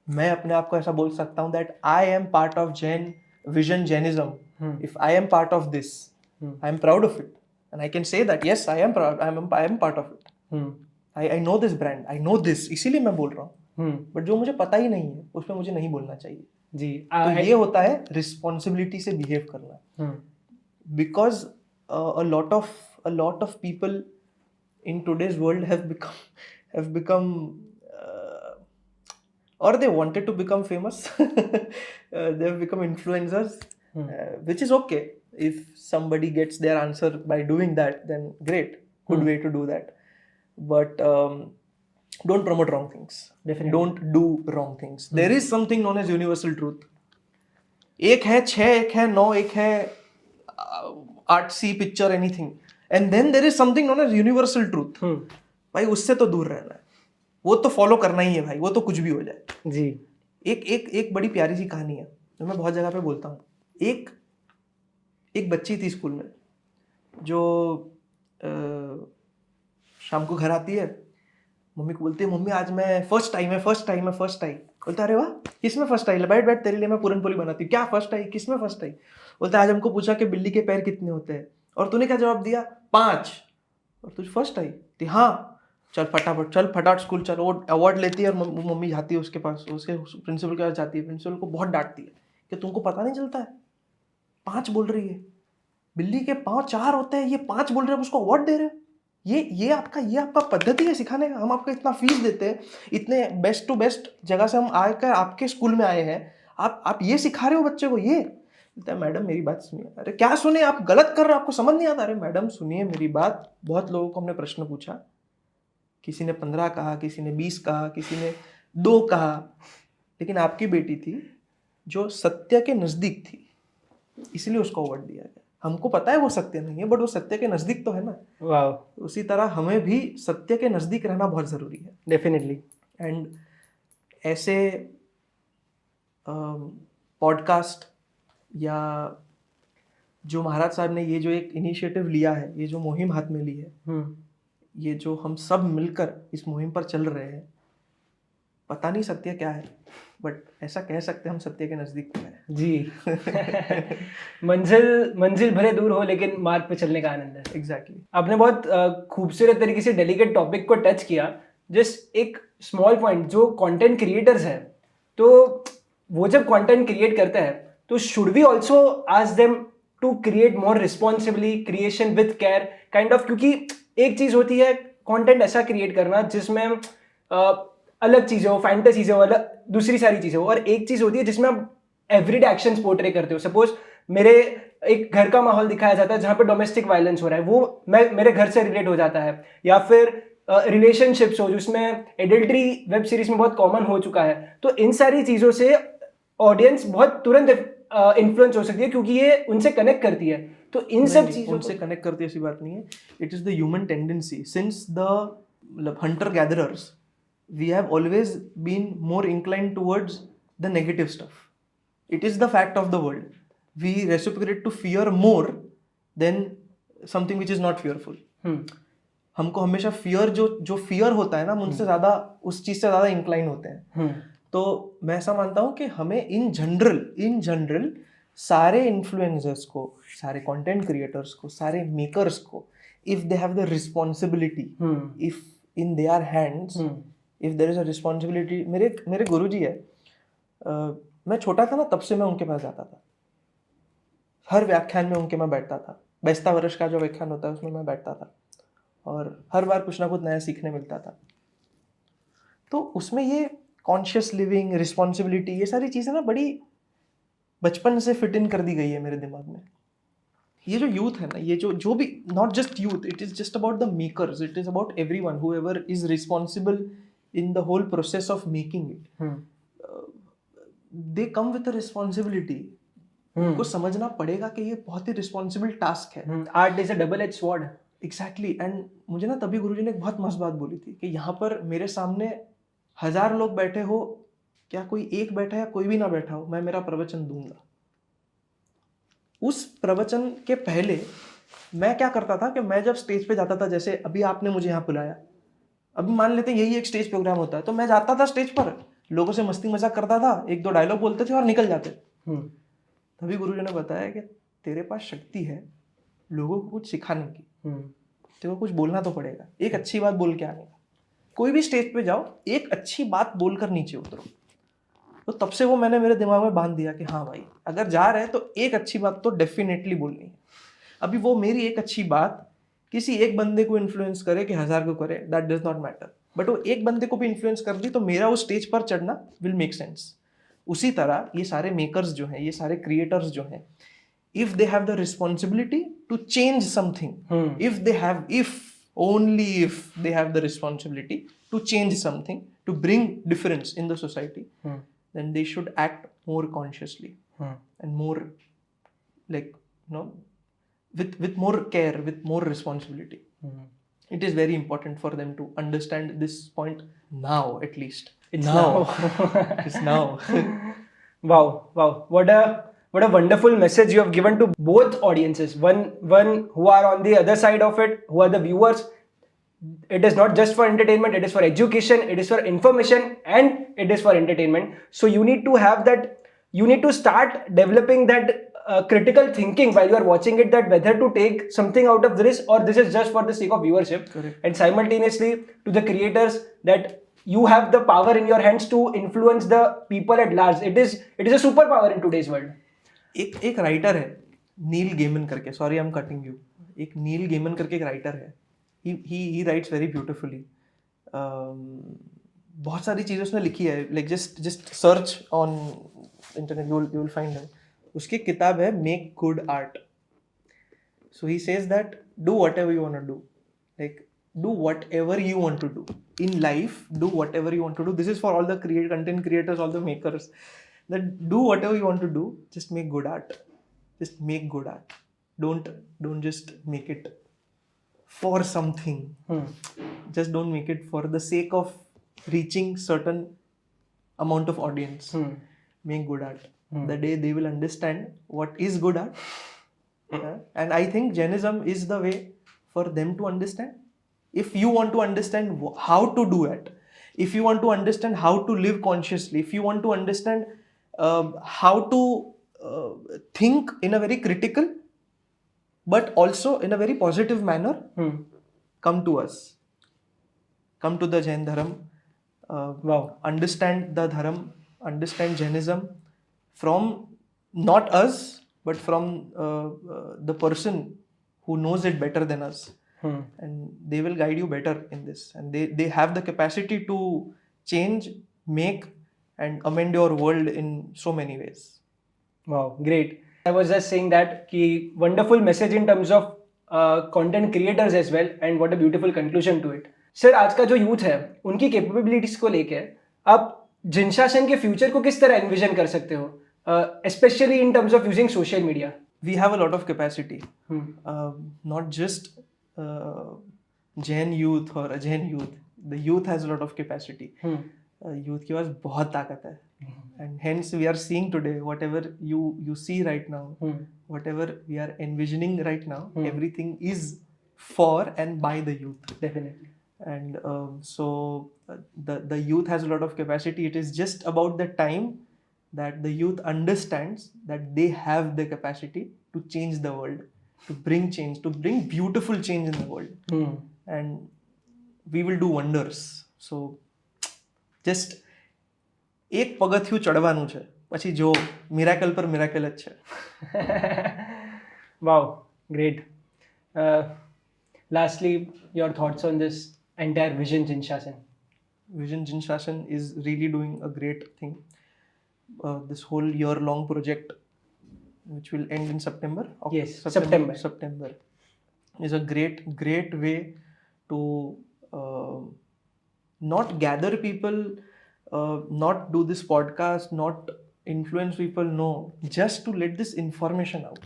मैं अपने आप को ऐसा बोल सकता हूँ that I am part of Jain vision Jainism, if I am part of this, I am proud of it. And I can say that yes, I am proud. I am part of it. I know this brand. I know this. इसीलिए मैं बोल रहा हूँ. But जो मुझे पता ही नहीं है उसमें मुझे नहीं बोलना चाहिए. जी. तो ये होता है रिस्पॉन्सिबिलिटी से बिहेव करना. Because a lot of people in today's world have become or they wanted to become famous. They have become influencers, which is okay. If somebody gets their answer by doing that, then great, good way to do that. But don't promote wrong things. Definitely. Don't do wrong things. There is something known as universal truth. एक है 6, एक है 9, एक है artsy picture anything, and then there is something known as universal truth. भाई उससे तो दूर रहना है, वो तो फॉलो करना ही है भाई, वो तो कुछ भी हो जाए। जी। एक बड़ी प्यारी सी कहानी है जो मैं बहुत जगह पे बोलता हूँ। एक बच्ची थी स्कूल में जो शाम को घर आती है, मम्मी को बोलती है मम्मी आज मैं फर्स्ट आई। बोलता अरे वाह किस में फर्स्ट आई, बैठ बैठ तेरे लिए मैं पूरन पोली बनाती हूँ। क्या फर्स्ट आई, किस में फर्स्ट आई? बोलता आज हमको पूछा कि बिल्ली के पैर कितने होते हैं, और तूने क्या जवाब दिया? 5। और तुझ फर्स्ट आई थी? हाँ। चल फटाफट स्कूल चल। वो अवार्ड लेती है और मम्मी जाती है उसके पास, उसके प्रिंसिपल के पास जाती है। प्रिंसिपल को बहुत डांटती है कि तुमको पता नहीं चलता है, 5 बोल रही है, बिल्ली के पाँव 4 होते हैं, ये 5 बोल रहे हो, उसको अवार्ड दे रहे हो। ये आपका पद्धति है सिखाने का? हम आपको इतना फीस देते हैं, इतने बेस्ट टू बेस्ट जगह से हम आकर आपके स्कूल में आए हैं, आप ये सिखा रहे हो बच्चे को? ये बोलता है मैडम मेरी बात सुनिए। अरे क्या सुने, आप गलत कर रहे हो, आपको समझ नहीं आता। अरे मैडम सुनिए मेरी बात। बहुत लोगों को हमने प्रश्न पूछा, किसी ने 15 कहा, किसी ने 20 कहा, किसी ने 2 कहा, लेकिन आपकी बेटी थी जो सत्य के नजदीक थी, इसलिए उसको अवार्ड दिया गया। हमको पता है वो सत्य नहीं है, बट वो सत्य के नजदीक तो है ना। वाह। उसी तरह हमें भी सत्य के नजदीक रहना बहुत जरूरी है। डेफिनेटली। एंड ऐसे पॉडकास्ट या जो महाराज साहब ने ये जो एक इनिशिएटिव लिया है, ये जो मुहिम हाथ में ली है, ये जो हम सब मिलकर इस मुहिम पर चल रहे हैं, पता नहीं सत्य क्या है, बट ऐसा कह सकते हैं हम सत्य के नजदीक हैं जी। मंजिल भले दूर हो लेकिन मार्ग पे चलने का आनंद है। एग्जैक्टली। आपने बहुत खूबसूरत तरीके से डेलिकेट टॉपिक को टच किया। जस्ट एक स्मॉल पॉइंट, जो कंटेंट क्रिएटर्स हैं, तो वो जब कंटेंट क्रिएट करते हैं तो should we also ask them to create more responsibly, creation with care kind of, क्योंकि एक चीज होती है कंटेंट ऐसा क्रिएट करना जिसमें अलग चीजें हो, फैंटेसीज हो, अलग दूसरी सारी चीजें हो, और एक चीज होती है जिसमें आप एवरीडे एक्शंस पोर्ट्रे करते हो। सपोज मेरे एक घर का माहौल दिखाया जाता है जहां पे डोमेस्टिक वायलेंस हो रहा है, वो मेरे घर से रिलेट हो जाता है, या फिर रिलेशनशिप्स हो जिसमें एडल्ट्री वेब सीरीज में बहुत कॉमन हो चुका है। तो इन सारी चीजों से ऑडियंस बहुत तुरंत इन्फ्लुएंस हो सकती है क्योंकि ये उनसे कनेक्ट करती है। तो इन सब चीजों उनसे कनेक्ट करती है ऐसी बात नहीं है। It is the human tendency since the Hunter gatherers, we have always been more inclined towards the negative stuff. It is the fact of the world. We reciprocate to fear more than something which is not fearful. हमको हमेशा fear जो fear होता है ना, हम उनसे ज्यादा उस चीज से ज्यादा इंक्लाइन होते हैं। तो मैं ऐसा मानता हूँ कि हमें इन जनरल सारे इन्फ्लुएंसर्स को, सारे कंटेंट क्रिएटर्स को, सारे मेकर्स को, if they have the responsibility, if in their hands, if there is a responsibility. मेरे गुरुजी है, मैं छोटा था ना तब से मैं उनके पास जाता था, हर व्याख्यान में उनके मैं बैठता था। 22 वर्ष का जो व्याख्यान होता है उसमें मैं बैठता था, और हर बार कुछ ना कुछ नया सीखने मिलता था। तो उसमें ये कॉन्शियस लिविंग, रिस्पॉन्सिबिलिटी, ये सारी चीज़ें ना बड़ी बचपन से फिट इन कर दी गई है मेरे दिमाग में। ये जो यूथ है ना, ये जो भी, not just youth, it is just about the makers, it is about everyone whoever is responsible in the whole process of making it. They come with a responsibility. उनको समझना पड़ेगा कि ये बहुत ही रिस्पॉन्सिबल टास्क है। Art is a double edge sword. Exactly. And मुझे ना तभी गुरुजी ने एक बहुत मस्त बात बोली थी कि यहाँ पर मेरे सामने 1000 लोग बैठे हो, क्या कोई एक बैठा है या कोई भी ना बैठा हो, मैं मेरा प्रवचन दूंगा। उस प्रवचन के पहले मैं क्या करता था कि मैं जब स्टेज पे जाता था, जैसे अभी आपने मुझे यहाँ बुलाया, अभी मान लेते हैं यही एक स्टेज प्रोग्राम होता है, तो मैं जाता था स्टेज पर, लोगों से मस्ती मजाक करता था, 1-2 डायलॉग बोलते थे और निकल जाते। तभी गुरुजी ने बताया कि तेरे पास शक्ति है लोगों को कुछ सिखाने की, तेरे को कुछ बोलना तो पड़ेगा, एक अच्छी बात बोल के आने का। कोई भी स्टेज पे जाओ, एक अच्छी बात बोलकर नीचे उतरो। तो तब से वो मैंने मेरे दिमाग में बांध दिया कि हाँ भाई, अगर जा रहे हैं तो एक अच्छी बात तो डेफिनेटली बोलनी है। अभी वो मेरी एक अच्छी बात किसी एक बंदे को इन्फ्लुएंस करे कि 1000 को करे, that does not matter, but वो एक बंदे को भी इन्फ्लुएंस कर दी तो मेरा उस स्टेज पर चढ़ना विल मेक सेंस। उसी तरह ये सारे मेकर्स जो हैं, ये सारे क्रिएटर्स जो हैं, if they have the responsibility to change something, if only if they have the responsibility to change something, to bring difference in the society, then they should act more consciously. and more, like, with more care, with more responsibility. It is very important for them to understand this point now, at least. It's now. now. It's now. Wow. What a wonderful message you have given to both audiences. One who are on the other side of it, who are the viewers. It is not just for entertainment, it is for education, it is for information, and it is for entertainment. So you need to have that, you need to start developing that critical thinking while you are watching it, that whether to take something out of this or this is just for the sake of viewership. Correct. And simultaneously to the creators, that you have the power in your hands to influence the people at large. It is a superpower in today's world. एक writer है Neil Gaiman करके, sorry I am cutting you, एक Neil Gaiman करके एक writer है, he writes very beautifully. बहुत सारी चीज़ें उसने लिखी है, like just search on internet, you will find them. उसकी किताब है Make Good Art. So he says that do whatever you want to do, like do whatever you want to do in life, do whatever you want to do. This is for all the content creators, all the makers, that do whatever you want to do, just make good art, just make good art. Don't just make it for something. Just don't make it for the sake of reaching certain amount of audience. Make good art. The day they will understand what is good art, and I think Jainism is the way for them to understand. If you want to understand how to do it, if you want to understand how to live consciously, if you want to understand how to think in a very critical but also in a very positive manner, come to us. Come to the Jain Dharam. Understand the Dharam, understand Jainism from not us, but from the person who knows it better than us. And they will guide you better in this. And they have the capacity to change, make, and amend your world in so many ways. Wow, great. I was just saying that ki wonderful message in terms of content creators as well, and what a beautiful conclusion to it. Sir, आज का जो youth है उनकी capabilities को लेके आप जिनशासन के future को किस तरह एनविजन कर सकते हो, especially in terms of using social media? We have a lot of capacity. Not just Jain youth or a Jain youth. The youth has a lot of capacity. Youth के पास बहुत ताकत है. And hence we are seeing today, whatever you see right now, whatever we are envisioning right now, everything is for and by the youth. Definitely. And so the youth has a lot of capacity. It is just about the time that the youth understands that they have the capacity to change the world, to bring change, to bring beautiful change in the world. And we will do wonders. So just એક પગથિયું ચડવાનું છે, પછી જો મિરાકલ પર મિરાકલ જ છે. Wow, great. Lastly, your thoughts on this entire Vision Jinshasan? Vision Jinshasan is really doing a great thing. This whole year-long project, which will end in September. Yes, September. September is a great way to not gather people, not do this podcast, not influence people, no, just to let this information out.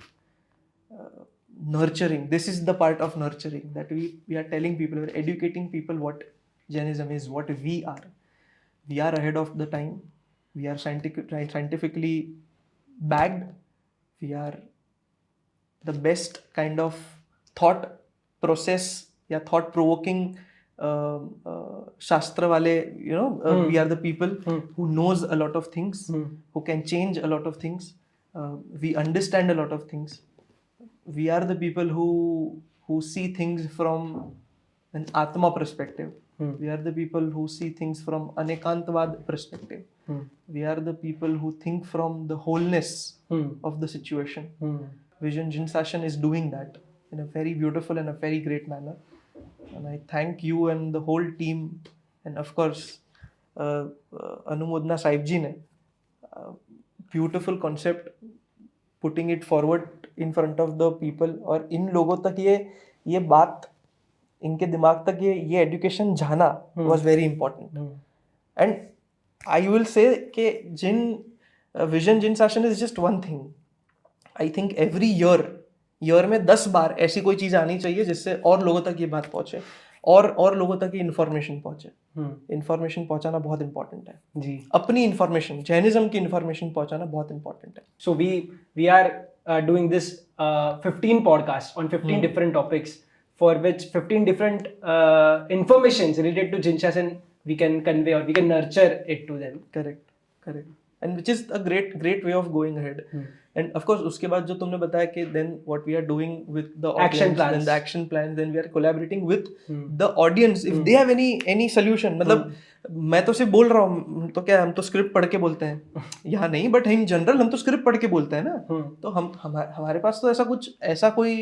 Nurturing, this is the part of nurturing, that we are telling people, we are educating people what Jainism is, what we are. We are ahead of the time. We are scientifically backed. We are the best kind of thought process, thought provoking Shastra wale, we are the people who knows a lot of things, who can change a lot of things. We understand a lot of things. We are the people who see things from an Atma perspective. We are the people who see things from Anekantvad perspective. We are the people who think from the wholeness of the situation. Vision Jinshasan is doing that in a very beautiful and a very great manner. And I thank you and the whole team, and of course Anumodna Sahib ji ne, beautiful concept, putting it forward in front of the people, और इन लोगों तक ये बात, इनके दिमाग तक ये education जाना was very important. And I will say कि जिन विजन जिन शासन is just one thing. I think every year में 10 बार ऐसी कोई चीज आनी चाहिए जिससे और लोगों तक ये बात पहुंचे और लोगों तक ये इन्फॉर्मेशन पहुंचे. इन्फॉर्मेशन पहुंचाना बहुत इंपॉर्टेंट है. जी. अपनी इन्फॉर्मेशन, जैनिज्म की इन्फॉर्मेशन पहुंचाना बहुत इंपॉर्टेंट है. So we are doing this 15 podcasts on 15 different topics, for which 15 different informations related to Jinshasan we can convey or we can nurture it to them. Correct. And which is a great way of going ahead. And of course उसके बाद जो तुमने बताया कि then what we are doing with the audience, Action plans. then the action plans, then we are collaborating with the audience if they have any solution. मतलब मैं तो सिर्फ बोल रहा हूँ, तो क्या हम तो स्क्रिप्ट पढ़ के बोलते हैं यहाँ नहीं, बट इन जनरल हम तो स्क्रिप्ट पढ़ के बोलते हैं ना. तो हमारे पास तो ऐसा कोई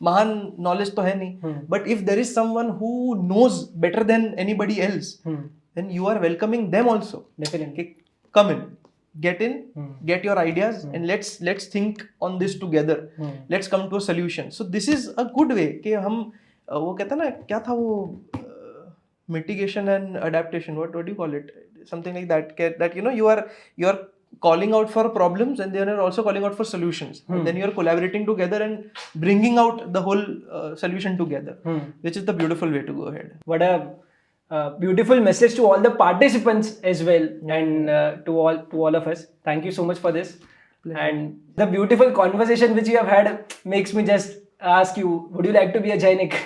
महान नॉलेज तो है नहीं. But if there is someone who knows better than anybody else, then you are welcoming them also. Definitely. Come in, get in, get your ideas, and let's think on this together. Let's come to a solution. So this is a good way कि हम वो कहते हैं ना, क्या था वो mitigation and adaptation, what do you call it, something like that you know, you are calling out for problems and then you're also calling out for solutions, and then you're collaborating together and bringing out the whole solution together, which is the beautiful way to go ahead. What a beautiful message to all the participants as well, and to all of us. Thank you so much for this. And the beautiful conversation which you have had makes me just ask you, would you like to be a Jainik?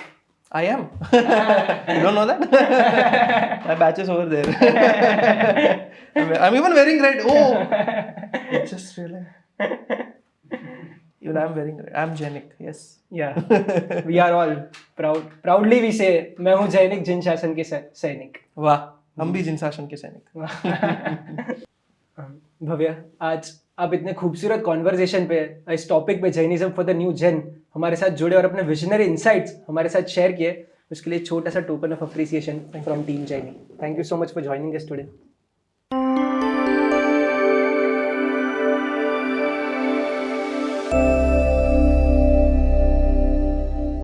I am. You don't know that? My batch is over there. I'm even wearing red. Oh, I just realized. Even I'm wearing red. I'm Jainik. Yes. Yeah. We are all proudly we say, मैं हूँ जैनिक जिनशासन के सैनिक. वाह, हम भी जिनशासन के सैनिक. भव्य, आज आप इतने खूबसूरत कॉन्वर्जेशन पे, इस टॉपिक पे, Jainism for the new gen, हमारे साथ जुड़े और अपने विजनरी इनसाइट्स हमारे साथ शेयर किए, उसके लिए छोटा सा token of appreciation from team जैनिक. Thank you so much for joining us today.